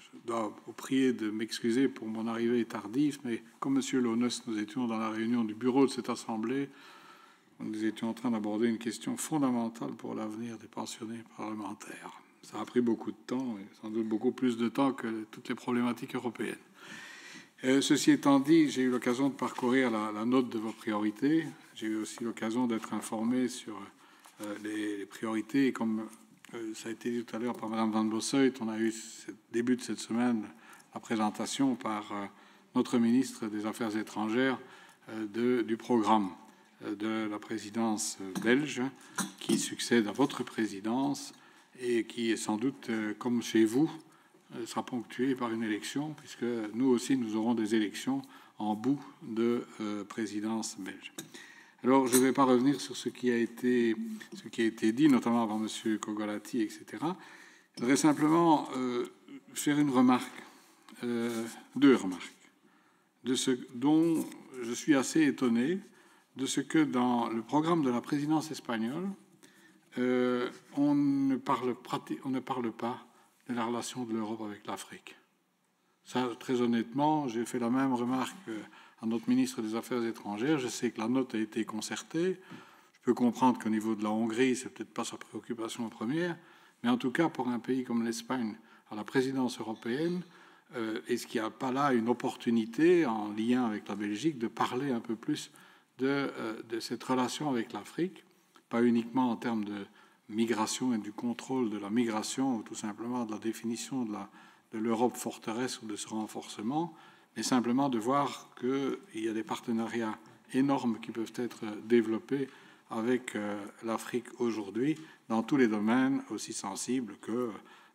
je dois vous prier de m'excuser pour mon arrivée tardive, mais comme Monsieur Lones, nous étions dans la réunion du bureau de cette Assemblée, nous étions en train d'aborder une question fondamentale pour l'avenir des pensionnés parlementaires. Ça a pris beaucoup de temps, et sans doute beaucoup plus de temps que toutes les problématiques européennes. Ceci étant dit, j'ai eu l'occasion de parcourir la note de vos priorités. J'ai eu aussi l'occasion d'être informé sur les priorités. Et comme ça a été dit tout à l'heure par Mme Van Bossuyt, on a eu début de cette semaine la présentation par notre ministre des Affaires étrangères du programme de la présidence belge qui succède à votre présidence et qui est sans doute, comme chez vous, sera ponctué par une élection, puisque nous aussi, nous aurons des élections en bout de présidence belge. Alors, je ne vais pas revenir sur ce qui a été dit, notamment par M. Cogolati, etc. Je voudrais simplement faire une remarque, deux remarques, de ce dont je suis assez étonné, de ce que dans le programme de la présidence espagnole, on ne parle pas de la relation de l'Europe avec l'Afrique. Ça, très honnêtement, j'ai fait la même remarque à notre ministre des Affaires étrangères. Je sais que la note a été concertée. Je peux comprendre qu'au niveau de la Hongrie, c'est peut-être pas sa préoccupation première, mais en tout cas, pour un pays comme l'Espagne, à la présidence européenne, est-ce qu'il n'y a pas là une opportunité, en lien avec la Belgique, de parler un peu plus de cette relation avec l'Afrique, pas uniquement en termes de migration et du contrôle de la migration, ou tout simplement de la définition de l'Europe forteresse ou de ce renforcement, mais simplement de voir qu'il y a des partenariats énormes qui peuvent être développés avec l'Afrique aujourd'hui, dans tous les domaines aussi sensibles que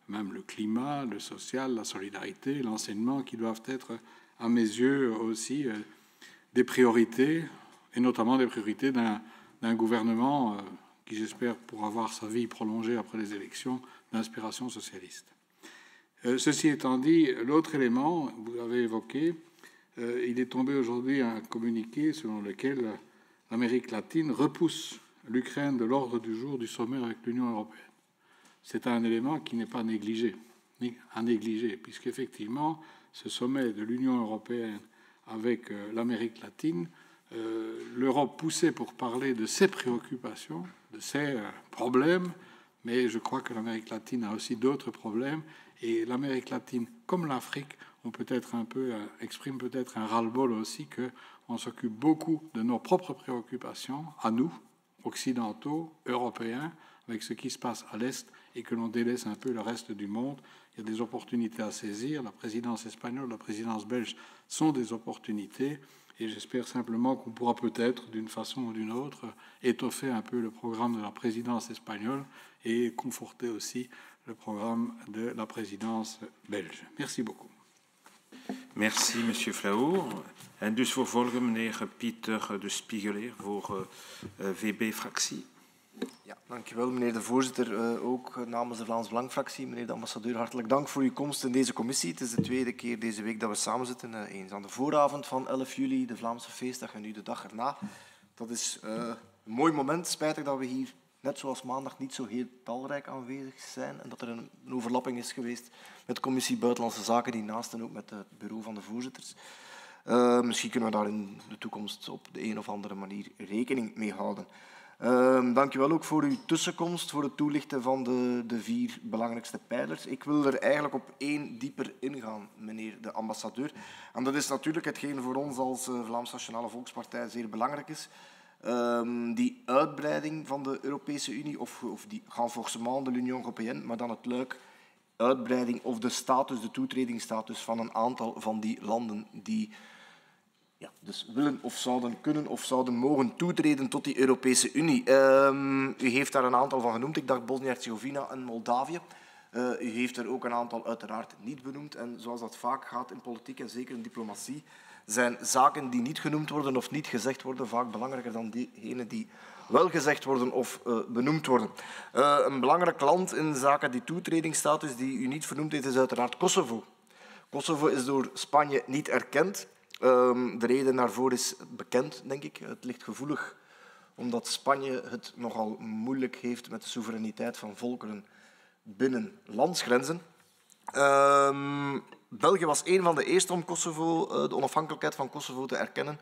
même le climat, le social, la solidarité, l'enseignement, qui doivent être, à mes yeux, aussi des priorités, et notamment des priorités d'un gouvernement qui, j'espère, pourra avoir sa vie prolongée après les élections d'inspiration socialiste. Ceci étant dit, l'autre élément, vous l'avez évoqué, il est tombé aujourd'hui un communiqué selon lequel l'Amérique latine repousse l'Ukraine de l'ordre du jour du sommet avec l'Union européenne. C'est un élément qui n'est pas à négliger, puisqu'effectivement, ce sommet de l'Union européenne avec l'Amérique latine, l'Europe poussée pour parler de ses préoccupations, de ses problèmes, mais je crois que l'Amérique latine a aussi d'autres problèmes, et l'Amérique latine, comme l'Afrique, exprime peut-être un ras-le-bol aussi qu'on s'occupe beaucoup de nos propres préoccupations, à nous, occidentaux, européens, avec ce qui se passe à l'Est, et que l'on délaisse un peu le reste du monde. Il y a des opportunités à saisir. La présidence espagnole, la présidence belge sont des opportunités, et j'espère simplement qu'on pourra peut-être, d'une façon ou d'une autre, étoffer un peu le programme de la présidence espagnole et conforter aussi le programme de la présidence belge. Merci beaucoup. Merci, Monsieur Flao. En dus vervolgen meneer Pieter de Spiegeler voor VB-fractie. Ja, dankjewel, meneer de voorzitter. Ook namens de Vlaams Belang-fractie, meneer de ambassadeur, hartelijk dank voor uw komst in deze commissie. Het is de tweede keer deze week dat we samen zitten. Eens aan de vooravond van 11 juli, de Vlaamse feestdag, en nu de dag erna. Dat is een mooi moment. Spijtig dat we hier, net zoals maandag, niet zo heel talrijk aanwezig zijn en dat er een overlapping is geweest met de commissie Buitenlandse Zaken, die naast en ook met het bureau van de voorzitters. Misschien kunnen we daar in de toekomst op de een of andere manier rekening mee houden. Dank u wel ook voor uw tussenkomst, voor het toelichten van de 4 belangrijkste pijlers. Ik wil er eigenlijk op 1 dieper ingaan, meneer de ambassadeur. En dat is natuurlijk hetgeen voor ons als Vlaams Nationale Volkspartij zeer belangrijk is. Die uitbreiding van de Europese Unie, of die renforcement de l'Union européenne, maar dan het luik uitbreiding of de toetredingsstatus van een aantal van die landen die dus willen of zouden kunnen of zouden mogen toetreden tot die Europese Unie. U heeft daar een aantal van genoemd. Ik dacht Bosnië-Herzegovina en Moldavië. U heeft er ook een aantal uiteraard niet benoemd. En zoals dat vaak gaat in politiek en zeker in diplomatie, zijn zaken die niet genoemd worden of niet gezegd worden vaak belangrijker dan diegenen die wel gezegd worden of benoemd worden. Een belangrijk land in zaken die toetredingsstatus die u niet vernoemd heeft, is uiteraard Kosovo. Kosovo is door Spanje niet erkend. De reden daarvoor is bekend, denk ik. Het ligt gevoelig omdat Spanje het nogal moeilijk heeft met de soevereiniteit van volkeren binnen landsgrenzen. België was een van de eerste om Kosovo, de onafhankelijkheid van Kosovo te erkennen.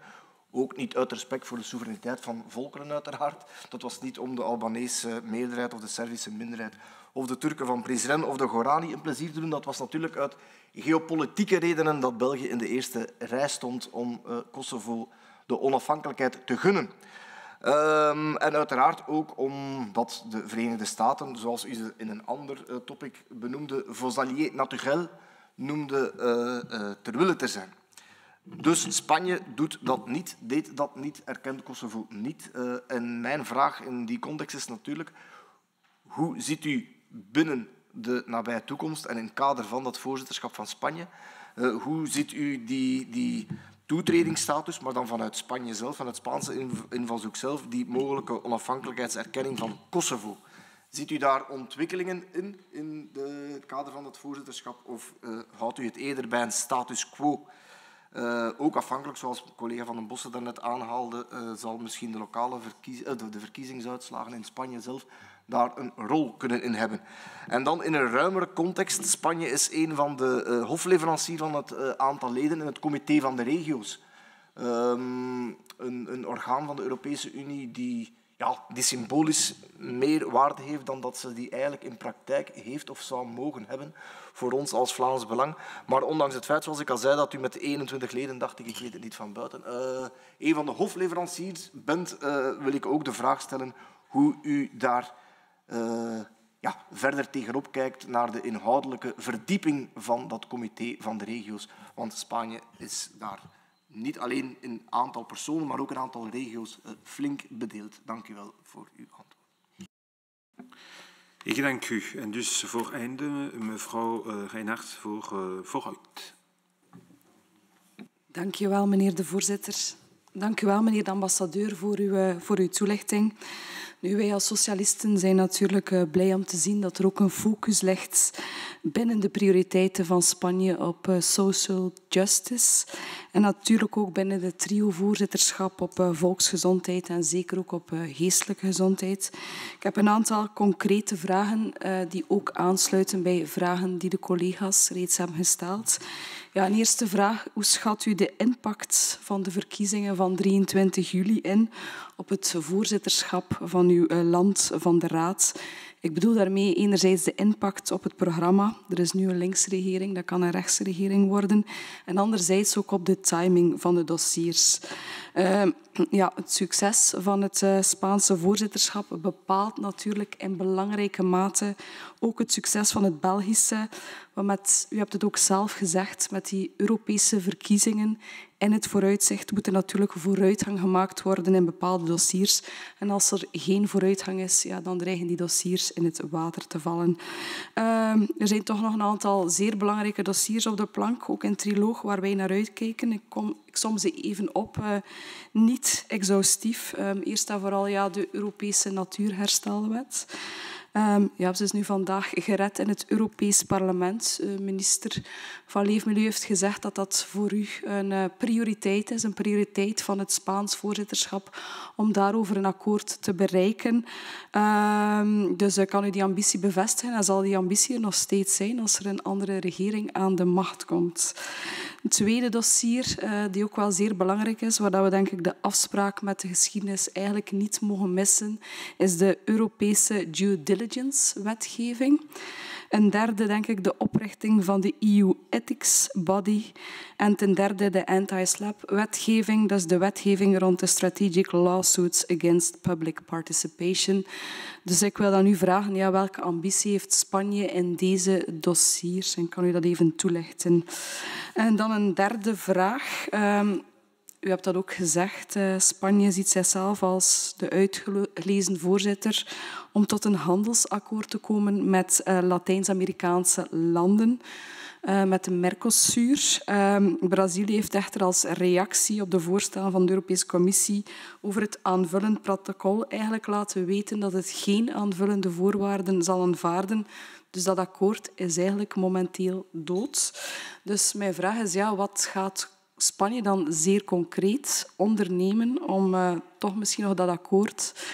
Ook niet uit respect voor de soevereiniteit van volkeren uiteraard. Dat was niet om de Albanese meerderheid of de Servische minderheid of de Turken van Prizren of de Gorani een plezier te doen. Dat was natuurlijk uit geopolitieke redenen dat België in de eerste rij stond om Kosovo de onafhankelijkheid te gunnen. En uiteraard ook omdat de Verenigde Staten, zoals u ze in een ander topic benoemde, vos alliés naturels noemde ter wille te zijn. Dus Spanje deed dat niet, erkent Kosovo niet. En mijn vraag in die context is natuurlijk, hoe ziet u binnen de nabije toekomst en in het kader van dat voorzitterschap van Spanje, hoe ziet u die toetredingsstatus, maar dan vanuit Spanje zelf, van het Spaanse invalshoek zelf, die mogelijke onafhankelijkheidserkenning van Kosovo? Ziet u daar ontwikkelingen in het kader van dat voorzitterschap of houdt u het eerder bij een status quo? Ook afhankelijk, zoals collega Van den Bossen daarnet aanhaalde, zal misschien de verkiezingsuitslagen in Spanje zelf daar een rol kunnen in hebben. En dan in een ruimere context, Spanje is een van de hofleveranciers van het aantal leden in het Comité van de Regio's. Een orgaan van de Europese Unie die symbolisch meer waarde heeft dan dat ze die eigenlijk in praktijk heeft of zou mogen hebben voor ons als Vlaams Belang. Maar ondanks het feit, zoals ik al zei, dat u met 21 leden, dacht ik weet het niet van buiten, een van de hofleveranciers bent, wil ik ook de vraag stellen hoe u daar verder tegenop kijkt naar de inhoudelijke verdieping van dat Comité van de Regio's. Want Spanje is daar niet alleen een aantal personen, maar ook een aantal regio's flink bedeeld. Dank u wel voor uw antwoord. Ik dank u. En dus voor einde, mevrouw Reinhardt, vooruit. Dank u wel, meneer de voorzitter. Dank u wel, meneer de ambassadeur, voor uw toelichting. Nu, wij als socialisten zijn natuurlijk blij om te zien dat er ook een focus ligt binnen de prioriteiten van Spanje op social justice. En natuurlijk ook binnen de trio-voorzitterschap op volksgezondheid en zeker ook op geestelijke gezondheid. Ik heb een aantal concrete vragen die ook aansluiten bij vragen die de collega's reeds hebben gesteld. Ja, een eerste vraag. Hoe schat u de impact van de verkiezingen van 23 juli in op het voorzitterschap van uw land van de Raad? Ik bedoel daarmee enerzijds de impact op het programma. Er is nu een linksregering, dat kan een rechtsregering worden. En anderzijds ook op de timing van de dossiers. Het succes van het Spaanse voorzitterschap bepaalt natuurlijk in belangrijke mate ook het succes van het Belgische. U hebt het ook zelf gezegd, met die Europese verkiezingen in het vooruitzicht moet er natuurlijk vooruitgang gemaakt worden in bepaalde dossiers. En als er geen vooruitgang is, dan dreigen die dossiers in het water te vallen. Er zijn toch nog een aantal zeer belangrijke dossiers op de plank, ook in triloog, waar wij naar uitkijken. Ik som ze even op, niet exhaustief. Eerst en vooral de Europese Natuurherstelwet. Ze is nu vandaag gered in het Europees Parlement. Minister van Leefmilieu heeft gezegd dat dat voor u een prioriteit is, een prioriteit van het Spaans voorzitterschap om daarover een akkoord te bereiken. Dus kan u die ambitie bevestigen en zal die ambitie er nog steeds zijn als er een andere regering aan de macht komt. Een tweede dossier, die ook wel zeer belangrijk is, waar we denk ik de afspraak met de geschiedenis eigenlijk niet mogen missen, is de Europese due diligence-wetgeving. Een derde, denk ik, de oprichting van de EU Ethics Body. En ten derde de anti-SLAPP-wetgeving. Dat is de wetgeving rond de strategic lawsuits against public participation. Dus ik wil dan u vragen, ja, welke ambitie heeft Spanje in deze dossiers? En kan u dat even toelichten? En dan een derde vraag. U hebt dat ook gezegd. Spanje ziet zichzelf als de uitgelezen voorzitter om tot een handelsakkoord te komen met Latijns-Amerikaanse landen, met de Mercosur. Brazilië heeft echter als reactie op de voorstellen van de Europese Commissie over het aanvullend protocol eigenlijk laten weten dat het geen aanvullende voorwaarden zal aanvaarden. Dus dat akkoord is eigenlijk momenteel dood. Dus mijn vraag is, ja, wat gaat Spanje dan zeer concreet ondernemen om toch misschien nog dat akkoord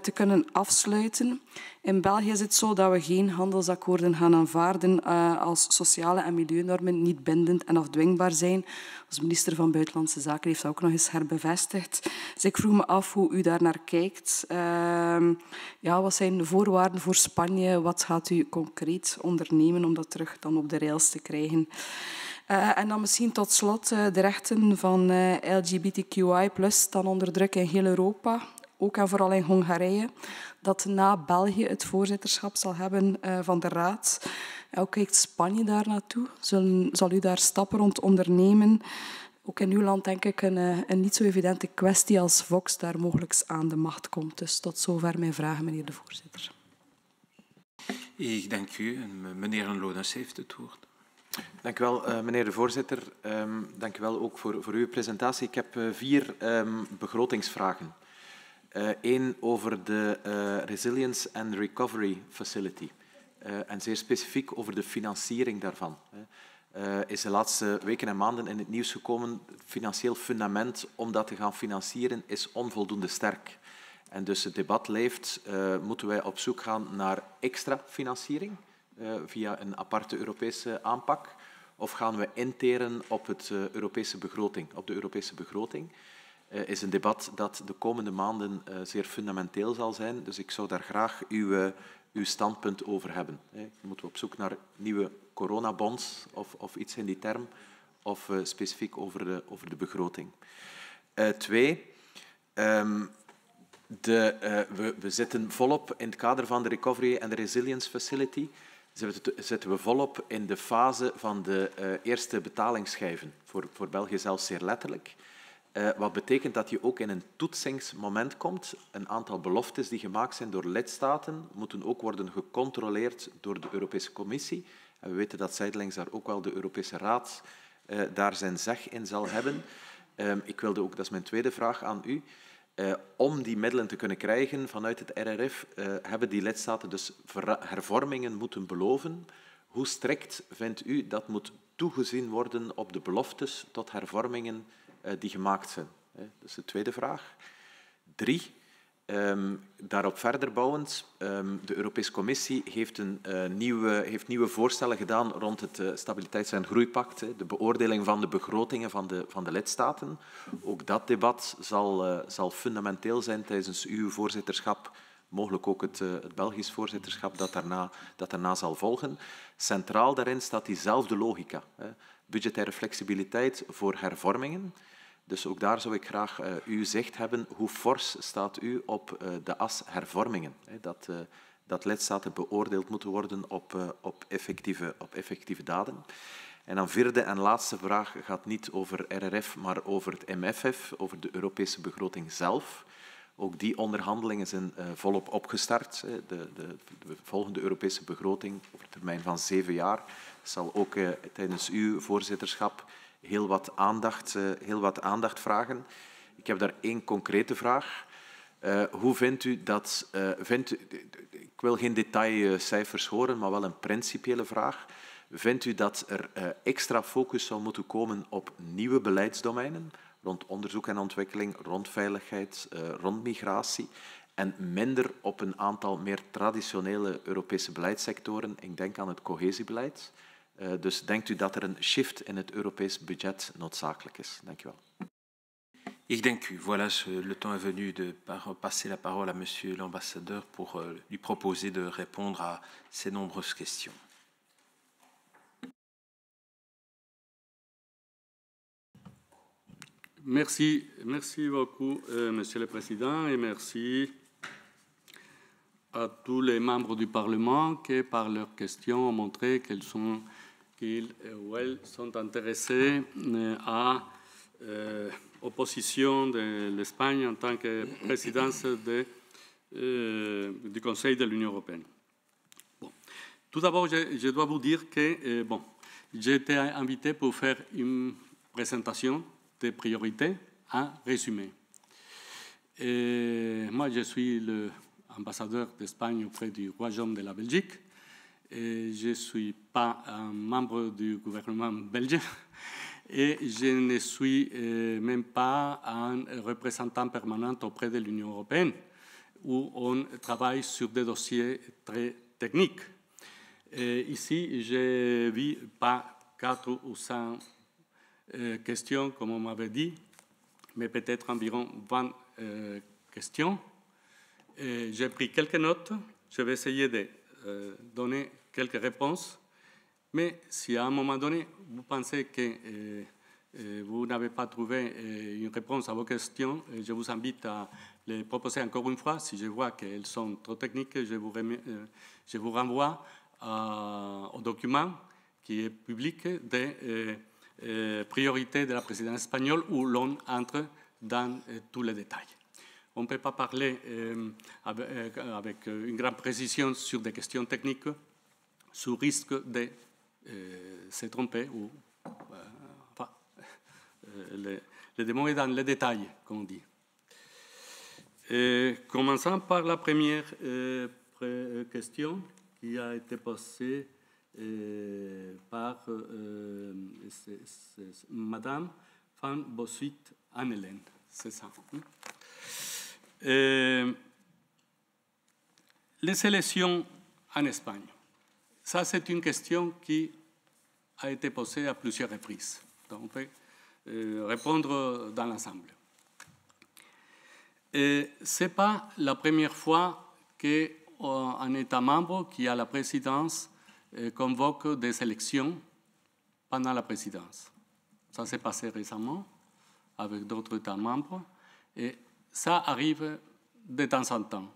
te kunnen afsluiten? In België is het zo dat we geen handelsakkoorden gaan aanvaarden als sociale en milieunormen niet bindend en afdwingbaar zijn. Als minister van Buitenlandse Zaken heeft dat ook nog eens herbevestigd. Dus ik vroeg me af hoe u daar naar kijkt. Ja, wat zijn de voorwaarden voor Spanje? Wat gaat u concreet ondernemen om dat terug dan op de rails te krijgen? En dan misschien tot slot de rechten van LGBTQI+ staan onder druk in heel Europa, ook en vooral in Hongarije, dat na België het voorzitterschap zal hebben van de Raad. Hoe kijkt Spanje daar naartoe? Zal u daar stappen rond ondernemen? Ook in uw land denk ik een niet zo evidente kwestie als Vox daar mogelijk aan de macht komt. Dus tot zover mijn vragen, meneer de voorzitter. Ik dank u. Meneer Lones heeft het woord. Dank u wel, meneer de voorzitter. Dank u wel ook voor uw presentatie. Ik heb 4 begrotingsvragen. Eén over de Resilience and Recovery Facility. En zeer specifiek over de financiering daarvan. Is de laatste weken en maanden in het nieuws gekomen. Het financieel fundament om dat te gaan financieren is onvoldoende sterk. En dus het debat leeft, moeten wij op zoek gaan naar extra financiering via een aparte Europese aanpak, of gaan we interen op de Europese begroting? Is een debat dat de komende maanden zeer fundamenteel zal zijn. Dus ik zou daar graag uw standpunt over hebben. Moeten we op zoek naar nieuwe coronabonds of iets in die term, of specifiek over de begroting? 2. We zitten volop in het kader van de Recovery and Resilience Facility. Zitten we volop in de fase van de eerste betalingsschijven. Voor België zelfs zeer letterlijk. Wat betekent dat je ook in een toetsingsmoment komt. Een aantal beloftes die gemaakt zijn door lidstaten moeten ook worden gecontroleerd door de Europese Commissie. En we weten dat zijdelings daar ook wel de Europese Raad daar zijn zeg in zal hebben. Ik wilde ook, dat is mijn tweede vraag aan u, om die middelen te kunnen krijgen vanuit het RRF, hebben die lidstaten dus hervormingen moeten beloven. Hoe strikt vindt u dat moet toegezien worden op de beloftes tot hervormingen die gemaakt zijn? Dat is de tweede vraag. 3. Daarop verder bouwend, de Europese Commissie heeft nieuwe voorstellen gedaan rond het Stabiliteits- en Groeipact, de beoordeling van de begrotingen van de lidstaten. Ook dat debat zal fundamenteel zijn tijdens uw voorzitterschap, mogelijk ook het Belgisch voorzitterschap dat daarna zal volgen. Centraal daarin staat diezelfde logica, budgettaire flexibiliteit voor hervormingen. Dus ook daar zou ik graag uw zicht hebben. Hoe fors staat u op de as hervormingen? Dat lidstaten beoordeeld moeten worden op effectieve daden. En dan vierde en laatste vraag gaat niet over RRF, maar over het MFF, over de Europese begroting zelf. Ook die onderhandelingen zijn volop opgestart. De volgende Europese begroting over een termijn van 7 jaar zal ook tijdens uw voorzitterschap heel wat aandacht vragen. Ik heb daar 1 concrete vraag. Hoe vindt u dat... ik wil geen detailcijfers horen, maar wel een principiële vraag. Vindt u dat er extra focus zou moeten komen op nieuwe beleidsdomeinen, rond onderzoek en ontwikkeling, rond veiligheid, rond migratie, en minder op een aantal meer traditionele Europese beleidssectoren? Ik denk aan het cohesiebeleid. Dus denkt u dat er een shift in het Europees budget noodzakelijk is? Dank u wel. Ik dank u. Voilà, le temps est venu de passer la parole à Monsieur l'ambassadeur pour lui proposer de répondre à ces nombreuses questions. Merci beaucoup, Monsieur le Président, et merci à tous les membres du Parlement qui, par leurs questions, ont montré qu'ils ou elles sont intéressés à l'opposition de l'Espagne en tant que présidence du Conseil de l'Union européenne. Bon. Tout d'abord, je dois vous dire que j'ai été invité pour faire une présentation des priorités en résumé. Et moi, je suis l'ambassadeur d'Espagne auprès du Royaume de la Belgique. Et je ne suis pas un membre du gouvernement belge et je ne suis même pas un représentant permanent auprès de l'Union européenne où on travaille sur des dossiers très techniques. Et ici, je ne vis pas 4 ou 5 questions, comme on m'avait dit, mais peut-être environ 20 questions. J'ai pris quelques notes. Je vais essayer de donner quelques réponses. Mais si à un moment donné, vous pensez que vous n'avez pas trouvé une réponse à vos questions, je vous invite à les proposer encore une fois. Si je vois qu'elles sont trop techniques, je vous renvoie au document qui est public des priorités de la présidence espagnole où l'on entre dans tous les détails. On ne peut pas parler avec une grande précision sur des questions techniques sous risque de se tromper ou les démontrer dans les détails, comme on dit. Commençons par la première question qui a été posée par Madame Van Bosuit Annelen. C'est ça. Les élections en Espagne. Ça, c'est une question qui a été posée à plusieurs reprises. Donc, on peut répondre dans l'ensemble. Ce n'est pas la première fois qu'un État membre qui a la présidence convoque des élections pendant la présidence. Ça s'est passé récemment avec d'autres États membres et ça arrive de temps en temps.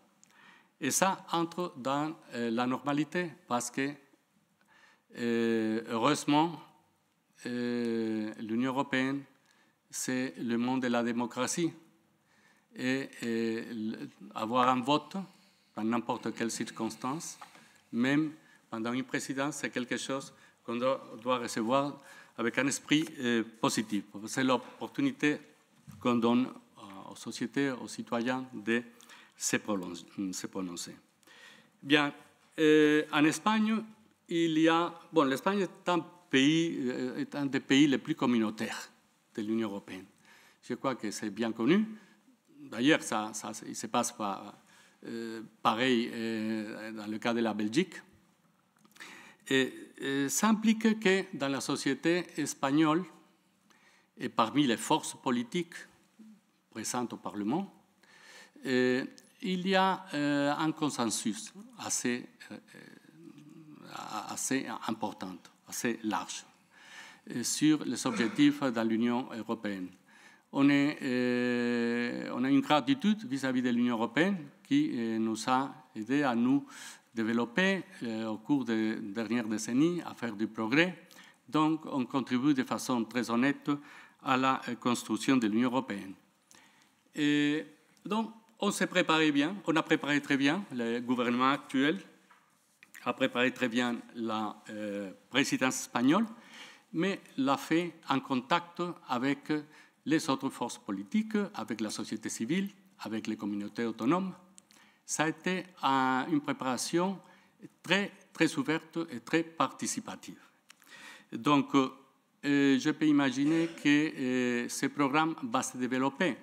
Et ça entre dans la normalité parce que, heureusement, l'Union européenne, c'est le monde de la démocratie. Et avoir un vote dans n'importe quelle circonstance, même pendant une présidence, c'est quelque chose qu'on doit recevoir avec un esprit positif. C'est l'opportunité qu'on donne aux sociétés, aux citoyens de se prononcer. Bien, en Espagne, il y a... Bon, l'Espagne est un des pays les plus communautaires de l'Union européenne. Je crois que c'est bien connu. D'ailleurs, il se passe pas pareil dans le cas de la Belgique. Et ça implique que dans la société espagnole et parmi les forces politiques présentes au Parlement, il y a un consensus assez important, assez large sur les objectifs dans l'Union européenne. On a une gratitude vis-à-vis de l'Union européenne qui nous a aidé à nous développer au cours des dernières décennies, à faire du progrès. Donc, on contribue de façon très honnête à la construction de l'Union européenne. Et donc, on s'est préparé bien, on a préparé très bien, le gouvernement actuel a préparé très bien la présidence espagnole, mais l'a fait en contact avec les autres forces politiques, avec la société civile, avec les communautés autonomes. Ça a été une préparation très, très ouverte et très participative. Donc, je peux imaginer que ce programme va se développer.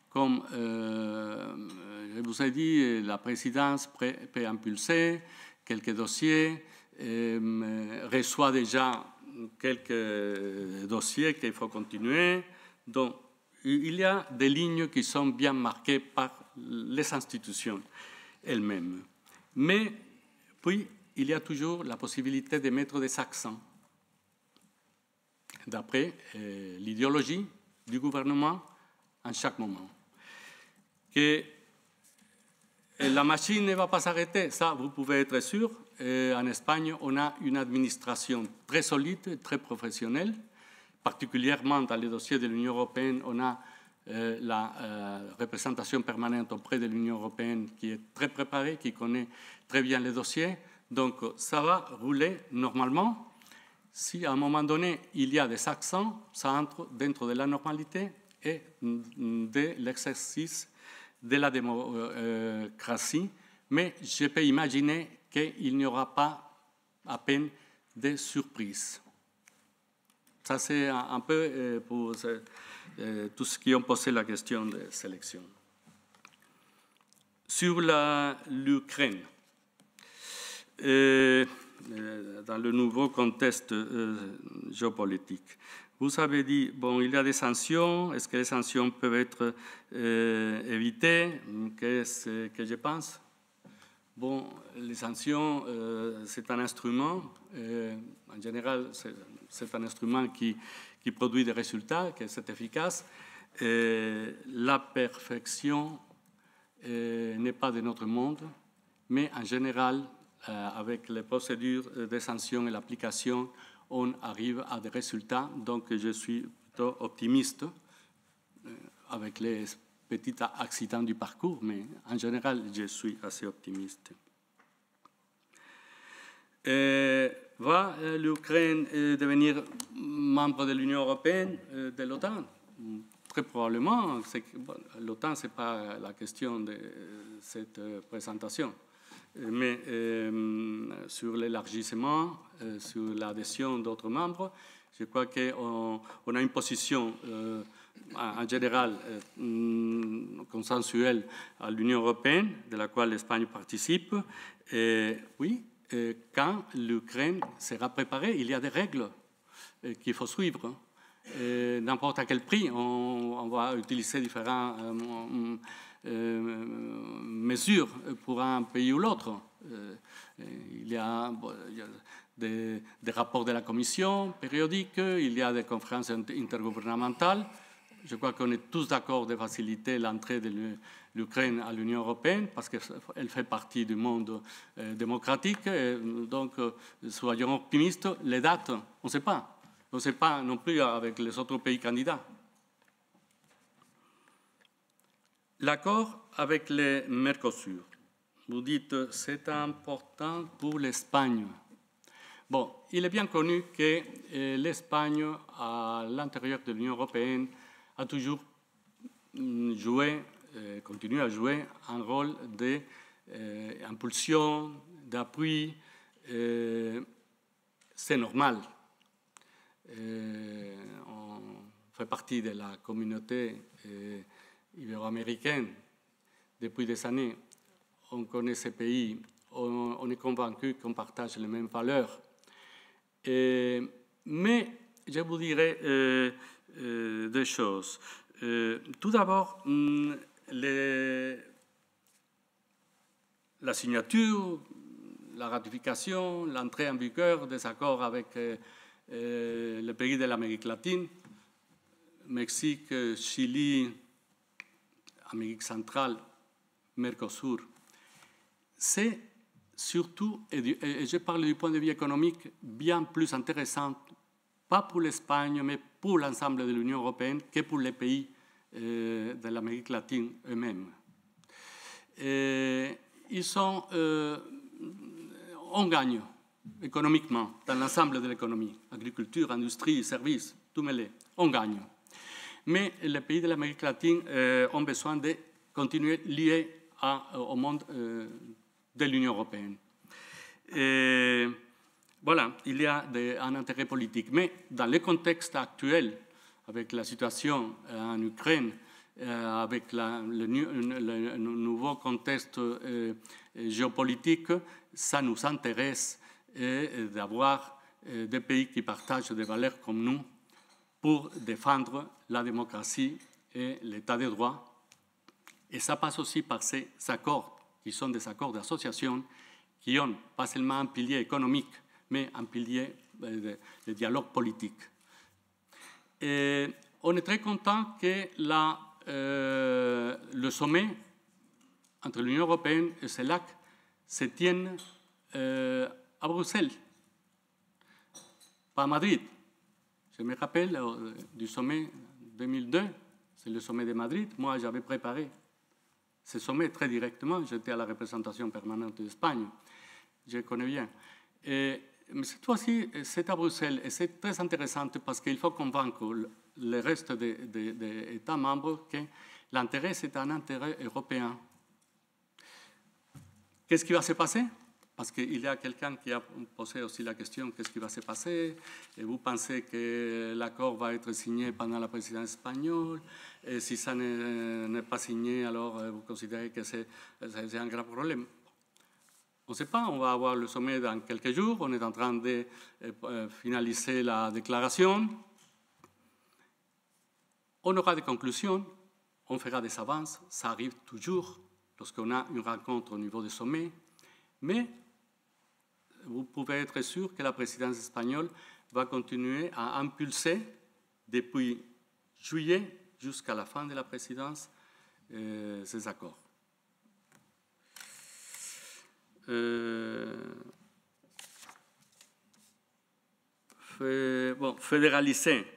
Comme je vous ai dit, la présidence peut impulser quelques dossiers, reçoit déjà quelques dossiers qu'il faut continuer. Donc, il y a des lignes qui sont bien marquées par les institutions elles-mêmes. Mais puis, il y a toujours la possibilité de mettre des accents d'après l'idéologie du gouvernement en chaque moment. Que la machine ne va pas s'arrêter, ça, vous pouvez être sûr. En Espagne, on a une administration très solide, très professionnelle. Particulièrement dans les dossiers de l'Union européenne, on a la représentation permanente auprès de l'Union européenne qui est très préparée, qui connaît très bien les dossiers. Donc, ça va rouler normalement. Si à un moment donné, il y a des accents, ça entre dentro de la normalité et de l'exercice de la démocratie. Mais je peux imaginer qu'il n'y aura pas à peine de surprises. Ça, c'est un peu pour tous ceux qui ont posé la question de sélection. Sur l'Ukraine, dans le nouveau contexte géopolitique, vous avez dit, bon, il y a des sanctions, est-ce que les sanctions peuvent être évitées? Qu'est-ce que je pense? Bon, les sanctions, c'est un instrument, en général, c'est un instrument qui produit des résultats, qui est efficace. La perfection n'est pas de notre monde, mais en général, avec les procédures de sanctions et l'application, on arrive à des résultats. Donc, je suis plutôt optimiste avec les petits accidents du parcours, mais en général, je suis assez optimiste. Va l'Ukraine devenir membre de l'Union européenne, de l'OTAN? Très probablement. L'OTAN, ce n'est pas la question de cette présentation. Mais sur l'élargissement, sur l'adhésion d'autres membres, je crois qu'on a une position en général consensuelle à l'Union européenne, de la quale l'Espagne participe. Et oui, quand l'Ukraine sera préparée, il y a des règles qu'il faut suivre. N'importe à quel prix, on va utiliser différentes mesures pour un pays ou l'autre. Il y a des rapports de la Commission périodiques, il y a des conférences intergouvernementales. Je crois qu'on est tous d'accord de faciliter l'entrée de l'Ukraine à l'Union européenne parce qu'elle fait partie du monde démocratique. Donc, soyons optimistes. Les dates, on ne sait pas. On ne sait pas non plus avec les autres pays candidats. L'accord avec le Mercosur. Vous dites c'est important pour l'Espagne. Bon, il est bien connu que l'Espagne, à l'intérieur de l'Union européenne, a toujours joué, continue à jouer un rôle d'impulsion, d'appui. C'est normal. On fait partie de la communauté ibéro-américaine depuis des années. On connaît ces pays, on est convaincu qu'on partage les mêmes valeurs. Mais je vous dirais deux choses. Tout d'abord, la signature, la ratification, l'entrée en vigueur des accords avec les pays de l'Amérique latine, Mexique, Chili, Amérique centrale, Mercosur, c'est surtout, et je parle du point de vue économique, bien plus intéressant, pas pour l'Espagne, mais pour l'ensemble de l'Union européenne, que pour les pays de l'Amérique latine eux-mêmes. On gagne économiquement dans l'ensemble de l'économie, agriculture, industrie, services, tout mêlé, on gagne. Mais les pays de l'Amérique latine ont besoin de continuer liés au monde de l'Union européenne. Voilà, il y a un intérêt politique. Mais dans le contexte actuel, avec la situation en Ukraine, avec le nouveau contexte géopolitique, ça nous intéresse d'avoir des pays qui partagent des valeurs comme nous pour défendre la démocratie et l'état de droit. Et ça passe aussi par ces accords, qui sont des accords d'association, qui ont pas seulement un pilier économique, mais un pilier de dialogue politique. Et on est très content que le sommet entre l'Union européenne et CELAC se tienne à Bruxelles, pas à Madrid. Je me rappelle du sommet 2002, c'est le sommet de Madrid. Moi, j'avais préparé ce sommet très directement. J'étais à la représentation permanente d'Espagne. Je connais bien. Mais cette fois-ci, c'est à Bruxelles et c'est très intéressant parce qu'il faut convaincre le reste des États membres que l'intérêt, c'est un intérêt européen. Qu'est-ce qui va se passer? Parce qu'il y a quelqu'un qui a posé aussi la question, qu'est-ce qui va se passer? Et vous pensez que l'accord va être signé pendant la présidence espagnole? Et si ça n'est pas signé, alors vous considérez que c'est un grave problème? On ne sait pas, on va avoir le sommet dans quelques jours, on est en train de finaliser la déclaration. On aura des conclusions, on fera des avances, ça arrive toujours lorsqu'on a une rencontre au niveau des sommets, mais vous pouvez être sûr que la présidence espagnole va continuer à impulser depuis juillet jusqu'à la fin de la présidence ces accords. Fédéraliser,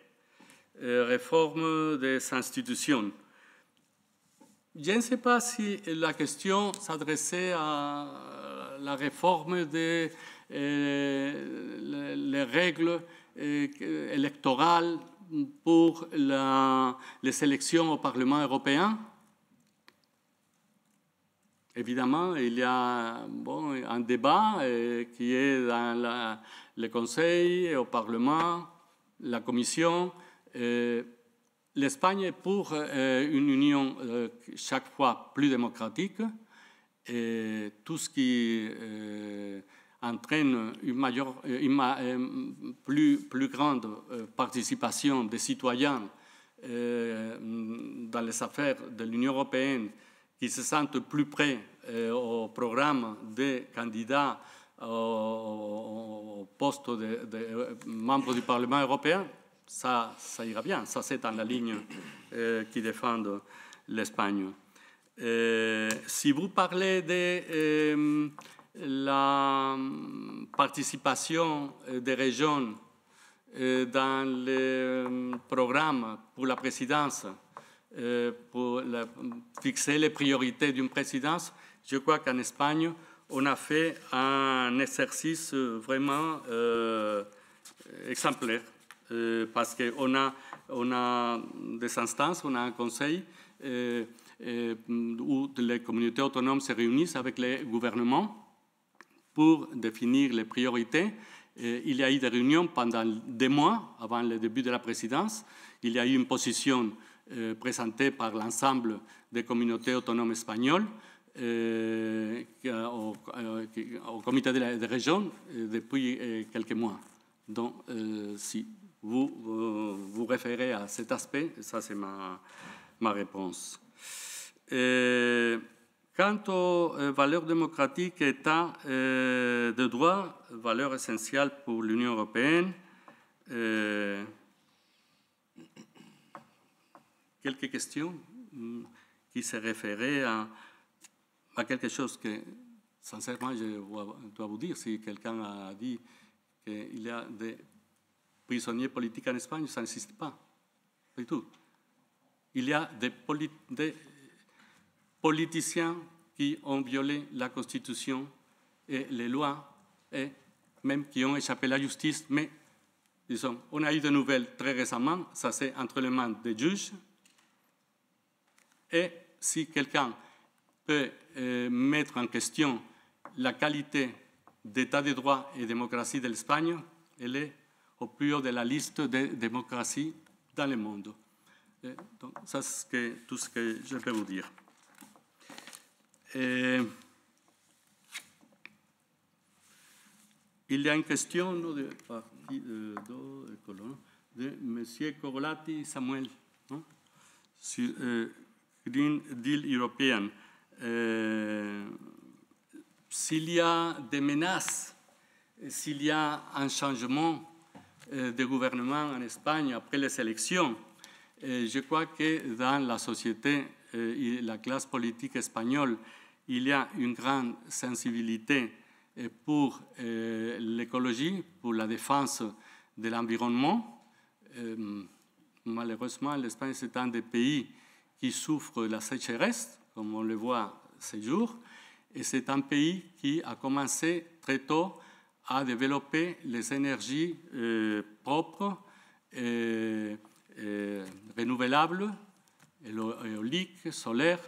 réforme des institutions. Je ne sais pas si la question s'adressait à la réforme des les règles électorales pour les élections au Parlement européen. Évidemment, il y a un débat qui est dans le Conseil, au Parlement, la Commission. L'Espagne est pour une union chaque fois plus démocratique et tout ce qui entraîne une plus grande participation des citoyens dans les affaires de l'Union européenne, qui se sentent plus près au programme des candidats au poste de membres du Parlement européen, ça ira bien. Ça, c'est dans la ligne qui défend l'Espagne. Si vous parlez de la participation des régions dans le programme pour la présidence, pour fixer les priorités d'une présidence, je crois qu'en Espagne, on a fait un exercice vraiment exemplaire parce qu'on a des instances, on a un conseil où les communautés autonomes se réunissent avec les gouvernements pour définir les priorités. Il y a eu des réunions pendant 2 mois avant le début de la présidence. Il y a eu une position présentée par l'ensemble des communautés autonomes espagnoles au comité des régions depuis quelques mois. Donc, si vous vous référez à cet aspect, ça c'est ma réponse. Quant aux valeurs démocratiques, État de droit, valeurs essentielles pour l'Union européenne, quelques questions qui se référaient à quelque chose que, sincèrement, je dois vous dire, si quelqu'un a dit qu'il y a des prisonniers politiques en Espagne, ça n'existe pas du tout. Il y a des politiciens qui ont violé la Constitution et les lois, et même qui ont échappé à la justice, mais disons, on a eu des nouvelles très récemment, ça c'est entre les mains des juges, et si quelqu'un peut mettre en question la qualité d'état de droit et démocratie de l'Espagne, elle est au plus haut de la liste des démocraties dans le monde. Et donc, ça, c'est tout ce que je peux vous dire. Il y a une question de M. Corolati Samuel sur Green Deal européen. S'il y a des menaces, s'il y a un changement de gouvernement en Espagne après les élections, Je crois que dans la société et la classe politique espagnole, il y a une grande sensibilité pour l'écologie, pour la défense de l'environnement. Malheureusement, l'Espagne, c'est un des pays qui souffre de la sécheresse, comme on le voit ces jours, et c'est un pays qui a commencé très tôt à développer les énergies propres et renouvelables, éoliques, solaires.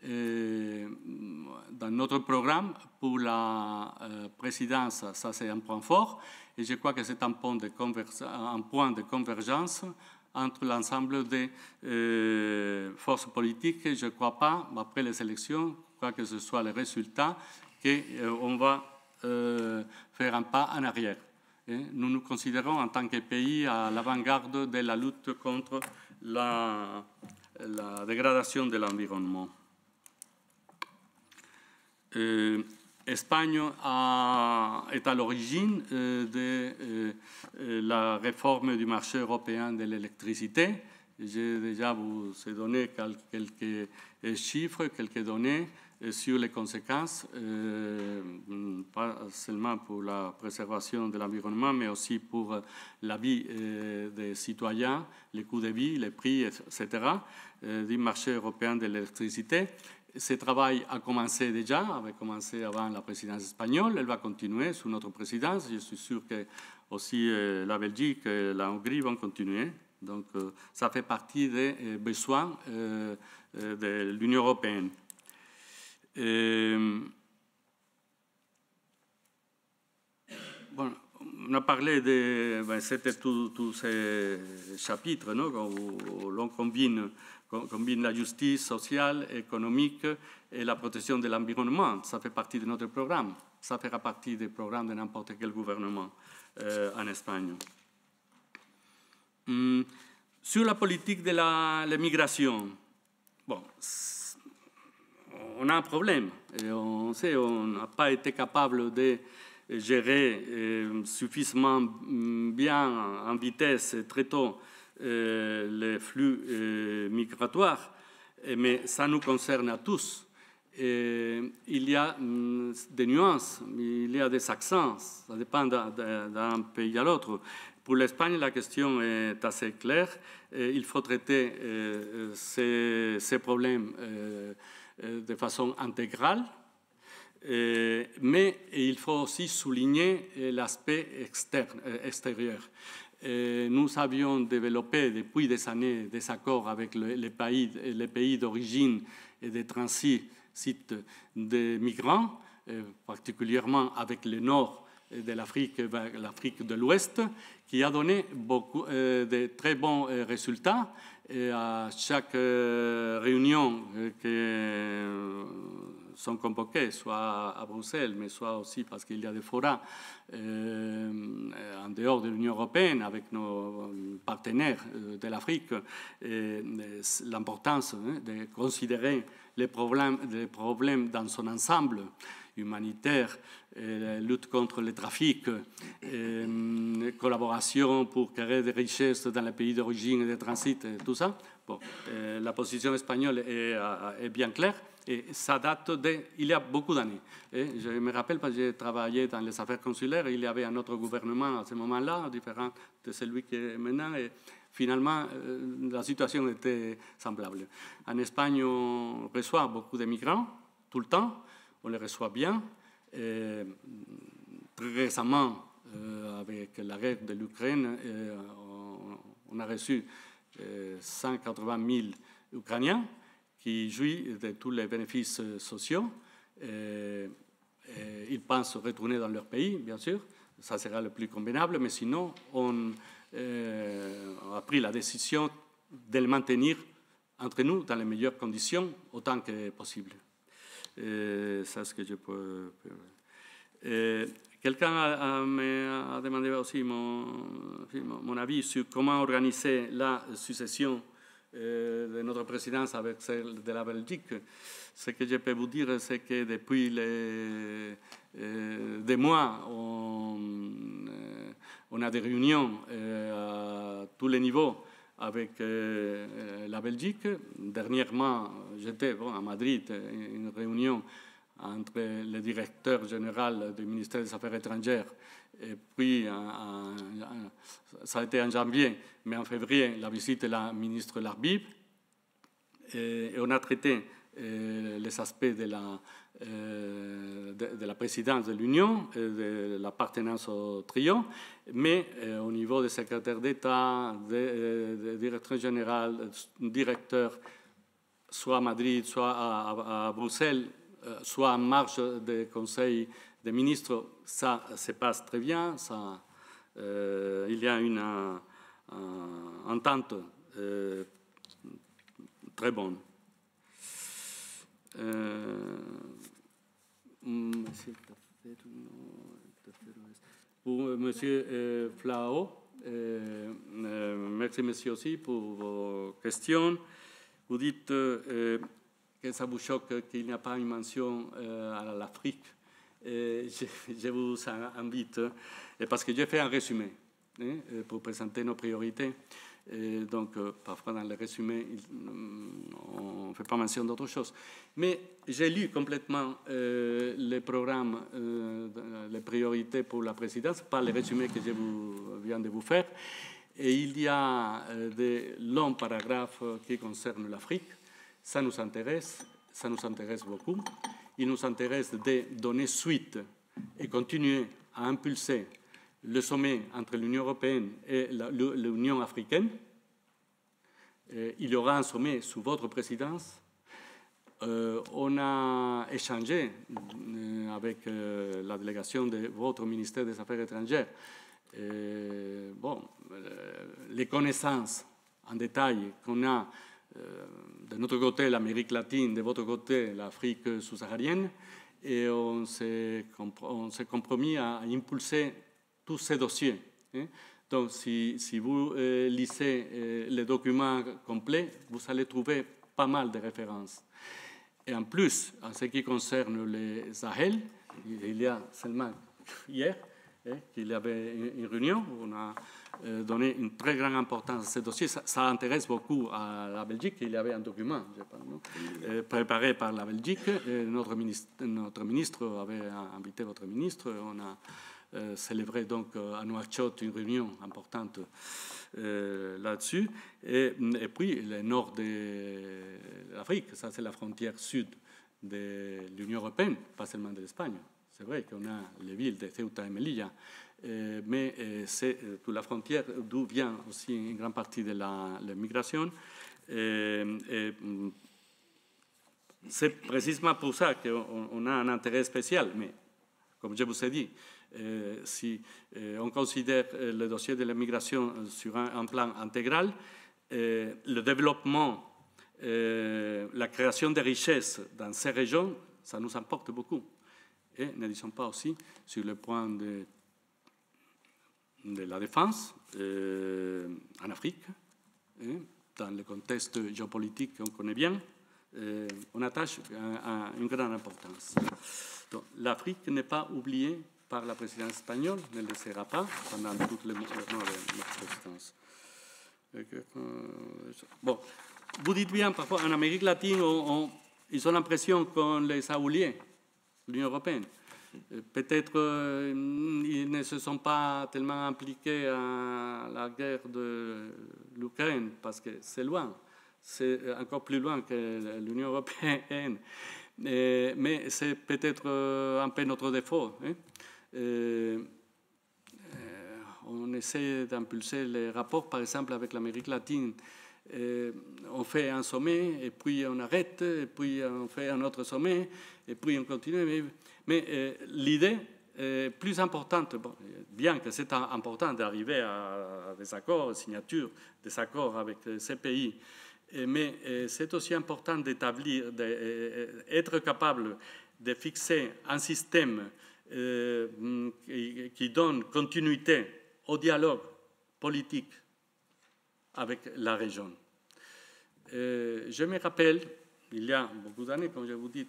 Dans notre programme pour la présidence, ça c'est un point fort, et je crois que c'est un point de convergence entre l'ensemble des forces politiques. Je ne crois pas, après les élections, je crois que ce soit le résultat, qu'on va faire un pas en arrière. Nous nous considérons en tant que pays à l'avant-garde de la lutte contre la dégradation de l'environnement. L'Espagne est à l'origine de la réforme du marché européen de l'électricité. J'ai déjà vous donné quelques chiffres, quelques données sur les conséquences, pas seulement pour la préservation de l'environnement, mais aussi pour la vie des citoyens, les coûts de vie, les prix, etc., du marché européen de l'électricité. Ce travail a commencé déjà, avait commencé avant la présidence espagnole, elle va continuer sous notre présidence. Je suis sûr que aussi la Belgique et la Hongrie vont continuer. Donc ça fait partie des besoins de l'Union européenne. Bon, on a parlé de... c'était tous ces chapitres, non, où l'on combine la justice sociale, économique et la protection de l'environnement. Ça fait partie de notre programme. Ça fera partie des programmes de n'importe quel gouvernement en Espagne. Sur la politique de la migration, bon, on a un problème. Et on sait qu'on n'a pas été capable de gérer suffisamment bien, en vitesse, très tôt, les flux migratoires, mais ça nous concerne à tous. Il y a des nuances, il y a des accents, ça dépend d'un pays à l'autre. Pour l'Espagne, la question est assez claire. Il faut traiter ces problèmes de façon intégrale, mais il faut aussi souligner l'aspect extérieur. Nous avions développé depuis des années des accords avec les pays d'origine et de transit des migrants, particulièrement avec le nord de l'Afrique, l'Afrique de l'Ouest, qui a donné de très bons résultats. Et à chaque réunion qui sont convoquées, soit à Bruxelles, mais soit aussi parce qu'il y a des forats en dehors de l'Union européenne avec nos partenaires de l'Afrique, l'importance de considérer les problèmes dans son ensemble, humanitaire, lutte contre le trafic, collaboration pour créer des richesses dans les pays d'origine et de transit, tout ça. Bon, la position espagnole est bien claire et ça date il y a beaucoup d'années. Je me rappelle parce que j'ai travaillé dans les affaires consulaires, il y avait un autre gouvernement à ce moment-là, différent de celui qui est maintenant, et finalement, la situation était semblable. En Espagne, on reçoit beaucoup de migrants, tout le temps, on les reçoit bien. Et très récemment, avec la guerre de l'Ukraine, on a reçu 180 000 Ukrainiens qui jouissent de tous les bénéfices sociaux. Ils pensent retourner dans leur pays, bien sûr, ça sera le plus convenable, mais sinon, on a pris la décision de le maintenir entre nous dans les meilleures conditions, autant que possible. Ça, c'est ce que je peux... Quelqu'un m'a demandé aussi mon avis sur comment organiser la succession de notre présidence avec celle de la Belgique. Ce que je peux vous dire, c'est que depuis des mois, on a des réunions à tous les niveaux avec la Belgique. Dernièrement, j'étais à Madrid, une réunion entre le directeur général du ministère des Affaires étrangères, et puis ça a été en janvier, mais en février, la visite de la ministre Larbib, et on a traité les aspects de la présidence de l'Union, de l'appartenance au trio, mais au niveau des secrétaires d'État, des directeurs généraux, directeurs, soit à Madrid, soit à Bruxelles, soit en marge des conseils des ministres, ça se passe très bien. Il y a une entente très bonne. Pour Monsieur Flao, merci Monsieur aussi pour vos questions. Vous dites que ça vous choque qu'il n'y a pas une mention à l'Afrique. Je vous invite, parce que j'ai fait un résumé pour présenter nos priorités. Et donc, parfois, dans le résumé, on ne fait pas mention d'autre chose. Mais j'ai lu complètement les programmes, les priorités pour la présidence, pas le résumé que je viens de vous faire. Et il y a des longs paragraphes qui concernent l'Afrique. Ça nous intéresse beaucoup. Il nous intéresse de donner suite et continuer à impulser le sommet entre l'Union européenne et l'Union africaine. Il y aura un sommet sous votre présidence. On a échangé avec la délégation de votre ministère des Affaires étrangères. Les connaissances en détail qu'on a de notre côté l'Amérique latine, de votre côté l'Afrique sous-saharienne, et on s'est compromis à impulser tous ces dossiers. Donc, si vous lisez les documents complets, vous allez trouver pas mal de références. Et en plus, en ce qui concerne les Sahel, il y a seulement hier qu'il y avait une réunion où on a donné une très grande importance à ce dossier. Ça intéresse beaucoup à la Belgique. Il y avait un document, je pense, préparé par la Belgique. Notre ministre avait invité votre ministre. On a célébré donc à Nouakchott une réunion importante là-dessus. Et puis le nord de l'Afrique, ça c'est la frontière sud de l'Union européenne, pas seulement de l'Espagne. C'est vrai qu'on a les villes de Ceuta et Melilla, mais c'est toute la frontière d'où vient aussi une grande partie de la migration. C'est précisément pour ça qu'on a un intérêt spécial, mais comme je vous ai dit, si on considère le dossier de la migration sur un plan intégral, le développement, la création de richesses dans ces régions, ça nous importe beaucoup. Et ne disons pas aussi sur le point de la défense en Afrique, dans le contexte géopolitique qu'on connaît bien, on attache une grande importance. L'Afrique n'est pas oubliée par la présidence espagnole, ne le sera pas pendant tout le mois de notre présidence. Bon, vous dites bien, parfois en Amérique latine, ils ont l'impression qu'on les a oubliés, l'Union européenne. Peut-être ils ne se sont pas tellement impliqués à la guerre de l'Ukraine, parce que c'est loin, c'est encore plus loin que l'Union européenne. Mais c'est peut-être un peu notre défaut. On essaie d'impulser les rapports, par exemple, avec l'Amérique latine. On fait un sommet, et puis on arrête, et puis on fait un autre sommet, et puis on continue. Mais l'idée est plus importante, bon, bien que c'est important d'arriver à des accords, signatures, des accords avec ces pays, mais c'est aussi important d'établir, d'être capable de fixer un système qui donne continuité au dialogue politique avec la région. Je me rappelle, il y a beaucoup d'années, comme je vous dis,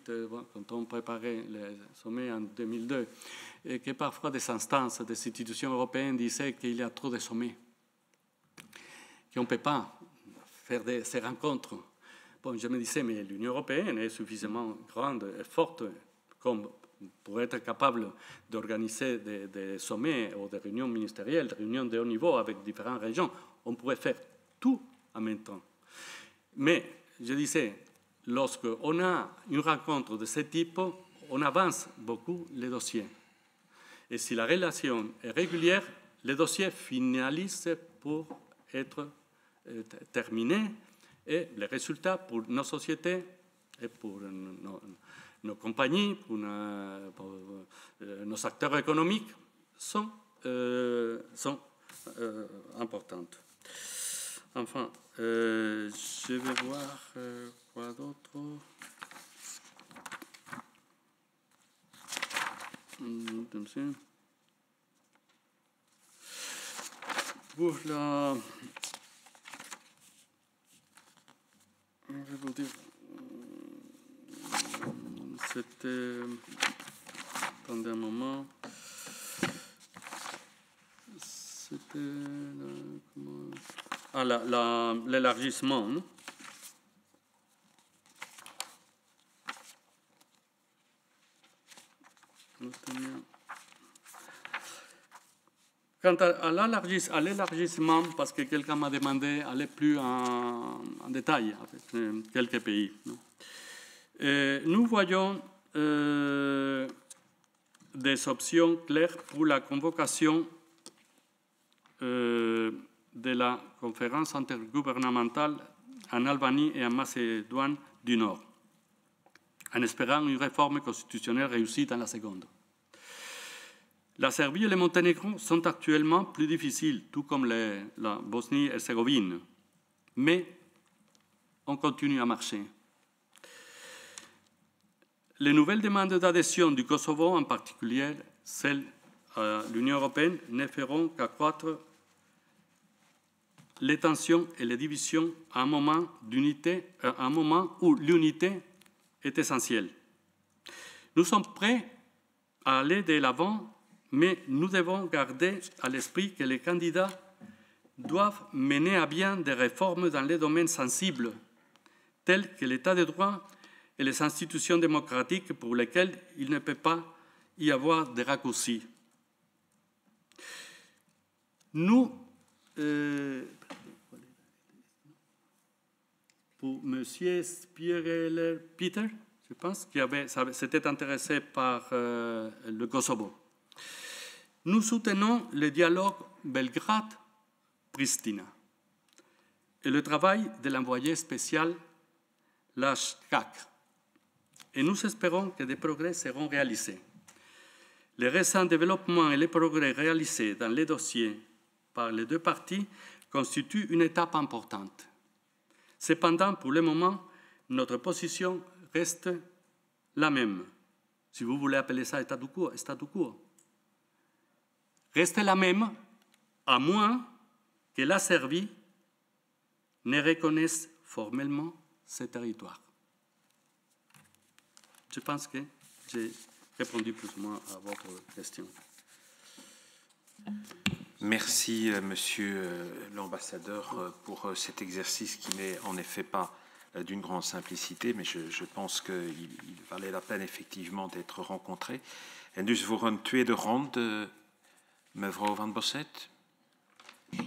quand on préparait le sommet en 2002, que parfois des instances, des institutions européennes disaient qu'il y a trop de sommets, qu'on ne peut pas faire ces rencontres. Bon, je me disais, mais l'Union européenne est suffisamment grande et forte comme pour être capable d'organiser des sommets ou des réunions ministérielles, des réunions de haut niveau avec différentes régions. On pourrait faire tout en même temps. Mais, je disais, lorsqu'on a une rencontre de ce type, on avance beaucoup les dossiers. Et si la relation est régulière, les dossiers finalisent pour être terminés et les résultats pour nos sociétés et pour nos compagnies, pour nos acteurs économiques sont importants. Enfin, je vais voir quoi d'autre. Pour la... Je vais vous dire... C'était... Attendez un moment. C'était... l'élargissement. Non? Quant à l'élargissement, parce que quelqu'un m'a demandé d'aller plus en détail avec quelques pays. Nous voyons des options claires pour la convocation de la conférence intergouvernementale en Albanie et en Macédoine du Nord, en espérant une réforme constitutionnelle réussie dans la seconde. La Serbie et le Monténégro sont actuellement plus difficiles, tout comme la Bosnie-Herzégovine, mais on continue à marcher. Les nouvelles demandes d'adhésion du Kosovo, en particulier celles à l'Union européenne, ne feront qu'accroître les tensions et les divisions à un moment où l'unité est essentielle. Nous sommes prêts à aller de l'avant, mais nous devons garder à l'esprit que les candidats doivent mener à bien des réformes dans les domaines sensibles, tels que l'état de droit et les institutions démocratiques pour lesquelles il ne peut pas y avoir de raccourcis. Nous, pour M. Spiegeler-Peter, je pense, qui s'était intéressé par le Kosovo. Nous soutenons le dialogue Belgrade-Pristina et le travail de l'envoyé spécial Lashkak. Et nous espérons que des progrès seront réalisés. Les récents développements et les progrès réalisés dans les dossiers par les deux parties constituent une étape importante. Cependant, pour le moment, notre position reste la même. Si vous voulez appeler ça statu quo. Reste la même, à moins que la Serbie ne reconnaisse formellement ce territoire. Je pense que j'ai répondu plus ou moins à votre question. Merci, Monsieur l'ambassadeur, pour cet exercice qui n'est en effet pas d'une grande simplicité, mais je pense qu'il valait la peine effectivement d'être rencontré. En dus voor een tweede ronde, mevrouw Van Bosset.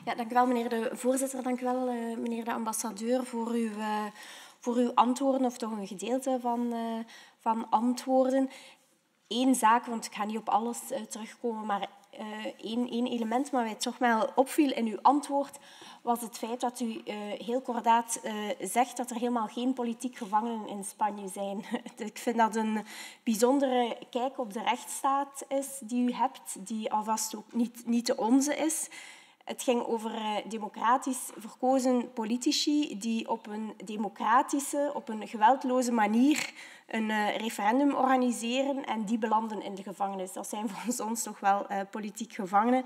Ja, dank u wel, meneer de voorzitter. Dank u wel, meneer de ambassadeur, voor uw antwoorden, of toch een gedeelte van antwoorden. Eén zaak, want ik ga niet op alles terugkomen, maar één element wat mij toch wel opviel in uw antwoord was het feit dat u heel kordaat zegt dat er helemaal geen politiek gevangenen in Spanje zijn. Ik vind dat een bijzondere kijk op de rechtsstaat is die u hebt, die alvast ook niet de onze is. Het ging over democratisch verkozen politici die op een democratische, op een geweldloze manier een referendum organiseren en die belanden in de gevangenis. Dat zijn volgens ons toch wel politiek gevangenen.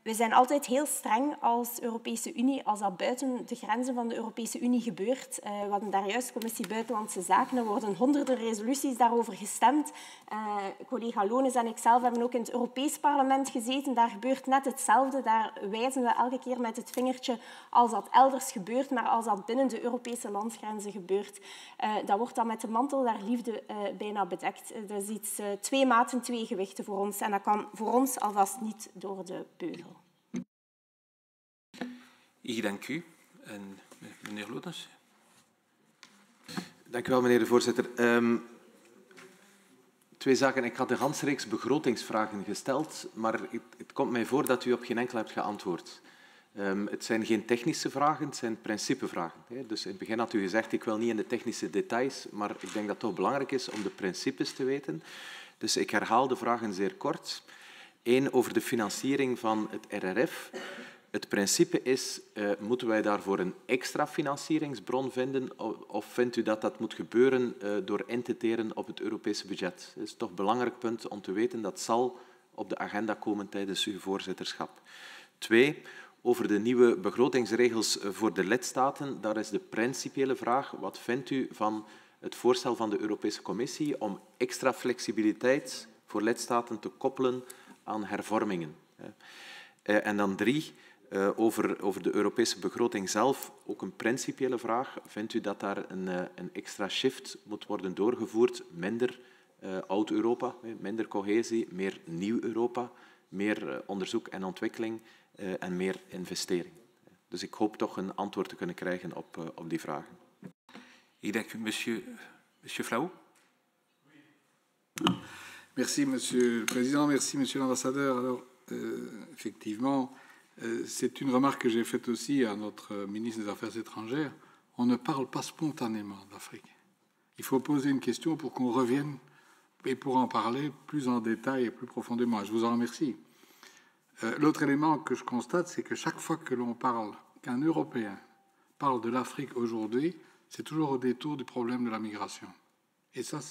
We zijn altijd heel streng als Europese Unie als dat buiten de grenzen van de Europese Unie gebeurt. We hadden daar juist de Commissie Buitenlandse Zaken. Er worden honderden resoluties daarover gestemd. Collega Lones en ikzelf hebben ook in het Europees Parlement gezeten. Daar gebeurt net hetzelfde. Daar wijzen we elke keer met het vingertje als dat elders gebeurt, maar als dat binnen de Europese landsgrenzen gebeurt, dan wordt dat met de mantel der liefde bijna bedekt. Dat is iets 2 maten, 2 gewichten voor ons. En dat kan voor ons alvast niet door de beugel. Ik dank u. En meneer Lones? Dank u wel, meneer de voorzitter. 2 zaken. Ik had een ganse reeks begrotingsvragen gesteld, maar het komt mij voor dat u op geen enkele hebt geantwoord. Het zijn geen technische vragen, het zijn principevragen. Dus in het begin had u gezegd, ik wil niet in de technische details, maar ik denk dat het toch belangrijk is om de principes te weten. Dus ik herhaal de vragen zeer kort. 1 over de financiering van het RRF. Het principe is, moeten wij daarvoor een extra financieringsbron vinden of vindt u dat dat moet gebeuren door in te teren op het Europese budget? Dat is toch een belangrijk punt om te weten. Dat zal op de agenda komen tijdens uw voorzitterschap. 2, over de nieuwe begrotingsregels voor de lidstaten. Daar is de principiële vraag. Wat vindt u van het voorstel van de Europese Commissie om extra flexibiliteit voor lidstaten te koppelen aan hervormingen? En dan 3, over de Europese begroting zelf, ook een principiële vraag. Vindt u dat daar een extra shift moet worden doorgevoerd? Minder oud-Europa, minder cohesie, meer nieuw Europa, meer onderzoek en ontwikkeling en meer investering. Dus ik hoop toch een antwoord te kunnen krijgen op die vragen. Ik dank u, monsieur Flauw. Merci, Monsieur le Président. Merci, Monsieur l'Ambassadeur. Alors, effectivement, c'est une remarque que j'ai faite aussi à notre ministre des Affaires étrangères. On ne parle pas spontanément d'Afrique. Il faut poser une question pour qu'on revienne et pour en parler plus en détail et plus profondément. Je vous en remercie. L'autre élément que je constate, c'est que chaque fois que l'on parle, qu'un Européen parle de l'Afrique aujourd'hui, c'est toujours au détour du problème de la migration. Et ça,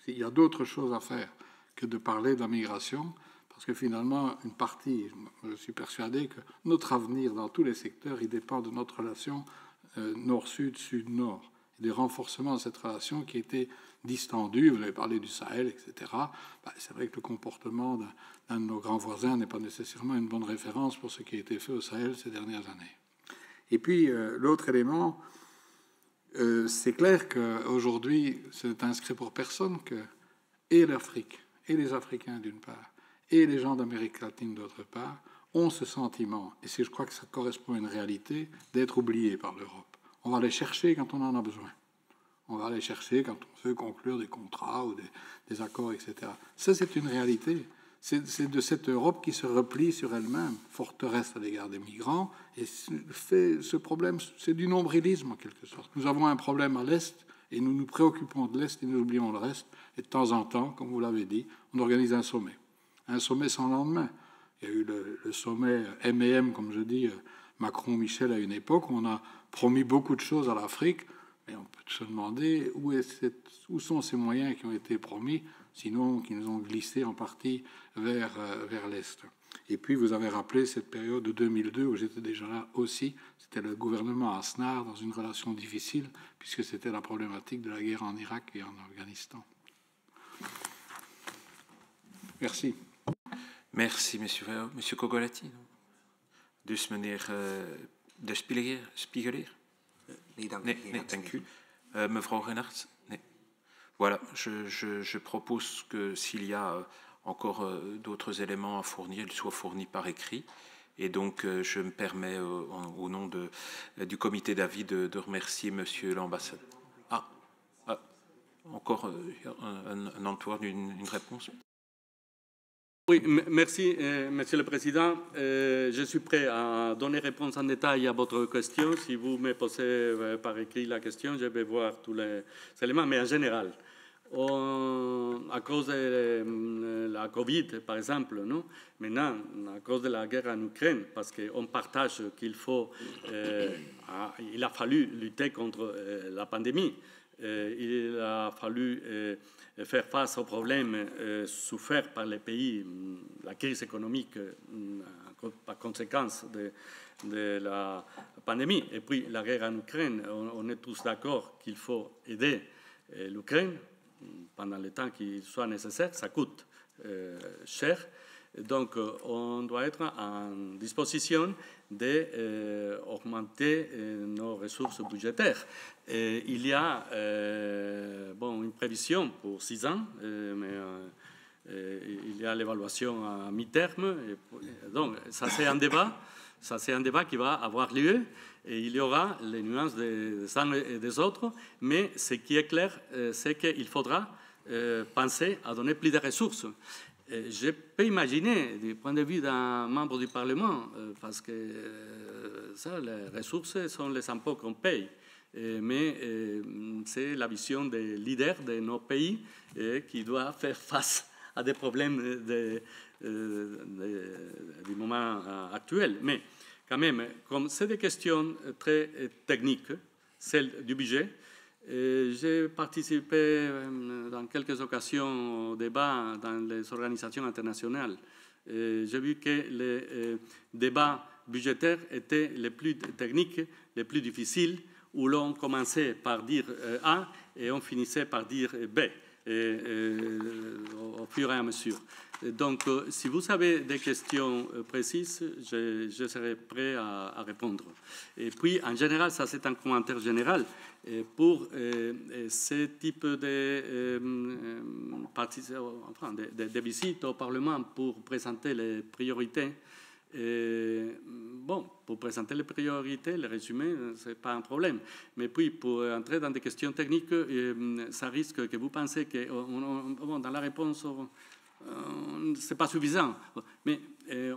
il y a d'autres choses à faire que de parler de la migration, parce que finalement, une partie, je suis persuadé que notre avenir dans tous les secteurs, il dépend de notre relation nord-sud, sud-nord, et du renforcement de cette relation qui a été distendue. Vous avez parlé du Sahel, etc. C'est vrai que le comportement d'un de nos grands voisins n'est pas nécessairement une bonne référence pour ce qui a été fait au Sahel ces dernières années. Et puis, l'autre élément, c'est clair qu'aujourd'hui, c'est inscrit pour personne que et l'Afrique, et les Africains d'une part, et les gens d'Amérique latine d'autre part, ont ce sentiment, et je crois que ça correspond à une réalité, d'être oubliés par l'Europe. On va les chercher quand on en a besoin. On va les chercher quand on veut conclure des contrats ou des accords, etc. Ça, c'est une réalité. C'est de cette Europe qui se replie sur elle-même, forteresse à l'égard des migrants, et ce problème, c'est du nombrilisme en quelque sorte. Nous avons un problème à l'Est, et nous nous préoccupons de l'Est et nous oublions le reste, et de temps en temps, comme vous l'avez dit, on organise un sommet sans lendemain. Il y a eu le sommet M&M, comme je dis, Macron-Michel à une époque, où on a promis beaucoup de choses à l'Afrique, mais on peut se demander où sont ces moyens qui ont été promis, sinon qui nous ont glissé en partie vers l'Est. Et puis, vous avez rappelé cette période de 2002 où j'étais déjà là aussi. C'était le gouvernement Aznar dans une relation difficile, puisque c'était la problématique de la guerre en Irak et en Afghanistan. Merci. Merci, monsieur Cogolati. Dus meneer De Spiegeler? Nee, dank u. Nee, dank u. Mevrouw Reinhardt? Nee. Voilà, je propose que s'il y a encore d'autres éléments à fournir, ils soient fournis par écrit. Et donc, je me permets, au nom du comité d'avis, de remercier monsieur l'ambassadeur. Encore un Antoine, une réponse? Oui, merci, Monsieur le Président. Je suis prêt à donner réponse en détail à votre question. Si vous me posez par écrit la question, je vais voir tous les éléments, mais en général. À cause de la Covid, par exemple, non? Maintenant, à cause de la guerre en Ukraine, parce qu'on partage qu'il faut, il a fallu lutter contre la pandémie. Il a fallu faire face aux problèmes soufferts par les pays, la crise économique par conséquence de la pandémie. Et puis la guerre en Ukraine, on est tous d'accord qu'il faut aider l'Ukraine pendant le temps qu'il soit nécessaire. Ça coûte cher. Donc on doit être en disposition d'augmenter nos ressources budgétaires. Et il y a une prévision pour 6 ans, mais il y a l'évaluation à mi-terme. Donc ça c'est un débat. Ça, c'est un débat qui va avoir lieu et il y aura les nuances des uns et des autres, mais ce qui est clair, c'est qu'il faudra penser à donner plus de ressources. Je peux imaginer, du point de vue d'un membre du Parlement, parce que les ressources sont les impôts qu'on paye, mais c'est la vision des leaders de nos pays qui doit faire face à des problèmes du moment actuel. Mais quand même, comme c'est des questions très techniques, celles du budget, j'ai participé dans quelques occasions au débat dans les organisations internationales. J'ai vu que les débats budgétaires étaient les plus techniques, les plus difficiles, où l'on commençait par dire A et on finissait par dire B. Au fur et à mesure. Donc, si vous avez des questions précises, je serai prêt à répondre. Et puis, en général, ça c'est un commentaire général, pour ce type de visites au Parlement pour présenter les priorités. Pour présenter les priorités, les résumés, ce n'est pas un problème. Mais puis, pour entrer dans des questions techniques, ça risque que vous pensez que dans la réponse, ce n'est pas suffisant. Mais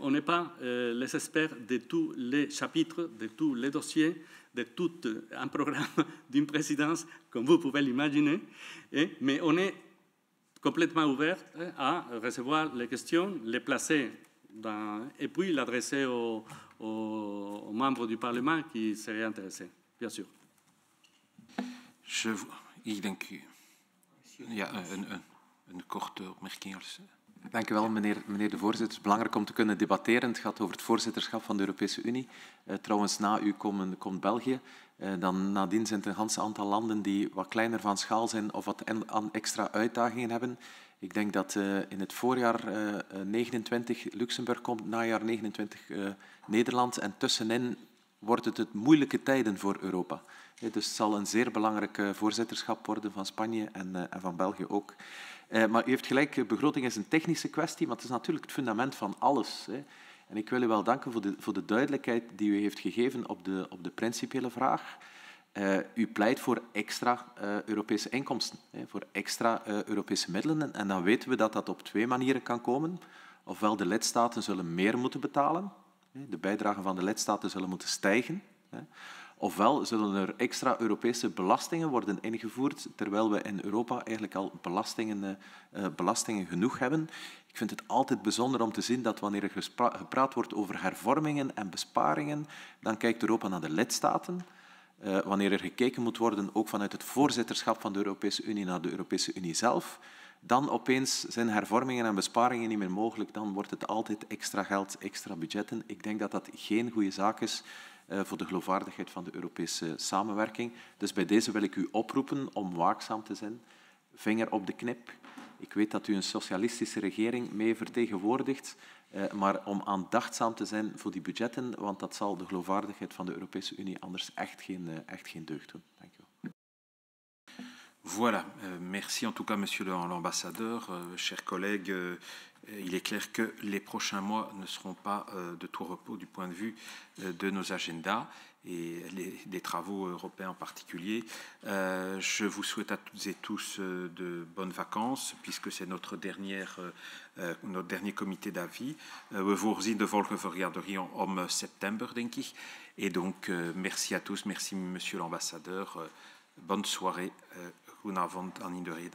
on n'est pas les experts de tous les chapitres, de tous les dossiers, de tout un programme d'une présidence, comme vous pouvez l'imaginer. Mais on est complètement ouvert à recevoir les questions, les placer et puis l'adresser aux membres du Parlement qui seraient intéressés, bien sûr. Ik denk, ja, een korte opmerking. Dank u wel, meneer de voorzitter. Het is belangrijk om te kunnen debatteren. Het gaat over het voorzitterschap van de Europese Unie. Trouwens, na u komt België. Dan nadien zijn er een ganse aantal landen die wat kleiner van schaal zijn of wat extra uitdagingen hebben. Ik denk dat in het voorjaar 29 Luxemburg komt, najaar 29 Nederland en tussenin wordt het moeilijke tijden voor Europa. Dus het zal een zeer belangrijk voorzitterschap worden van Spanje en van België ook. Maar u heeft gelijk, begroting is een technische kwestie, maar het is natuurlijk het fundament van alles. En ik wil u wel danken voor de duidelijkheid die u heeft gegeven op de principiële vraag. U pleit voor extra Europese inkomsten, voor extra Europese middelen. En dan weten we dat dat op 2 manieren kan komen. Ofwel de lidstaten zullen meer moeten betalen, de bijdragen van de lidstaten zullen moeten stijgen. Ofwel zullen er extra Europese belastingen worden ingevoerd, terwijl we in Europa eigenlijk al belastingen genoeg hebben. Ik vind het altijd bijzonder om te zien dat wanneer er gepraat wordt over hervormingen en besparingen, dan kijkt Europa naar de lidstaten. Wanneer er gekeken moet worden, ook vanuit het voorzitterschap van de Europese Unie naar de Europese Unie zelf, dan opeens zijn hervormingen en besparingen niet meer mogelijk. Dan wordt het altijd extra geld, extra budgetten. Ik denk dat dat geen goede zaak is voor de geloofwaardigheid van de Europese samenwerking. Dus bij deze wil ik u oproepen om waakzaam te zijn. Vinger op de knip. Ik weet dat u een socialistische regering mee vertegenwoordigt, maar om aandachtig te zijn voor die budgetten, want dat zal de geloofwaardigheid van de Europese Unie anders echt geen deugd doen. Dank u wel. Voilà, merci en tout cas, Monsieur l'ambassadeur, chers collègues. Il est clair que les prochains mois ne seront pas de tout repos du point de vue de nos agendas et des travaux européens en particulier. Je vous souhaite à toutes et tous de bonnes vacances, puisque c'est notre dernier comité d'avis. We voorzien de volgende vergadering om september, denk ik. Et donc, merci à tous, merci Monsieur l'ambassadeur. Bonne soirée, goedenavond aan iedereen.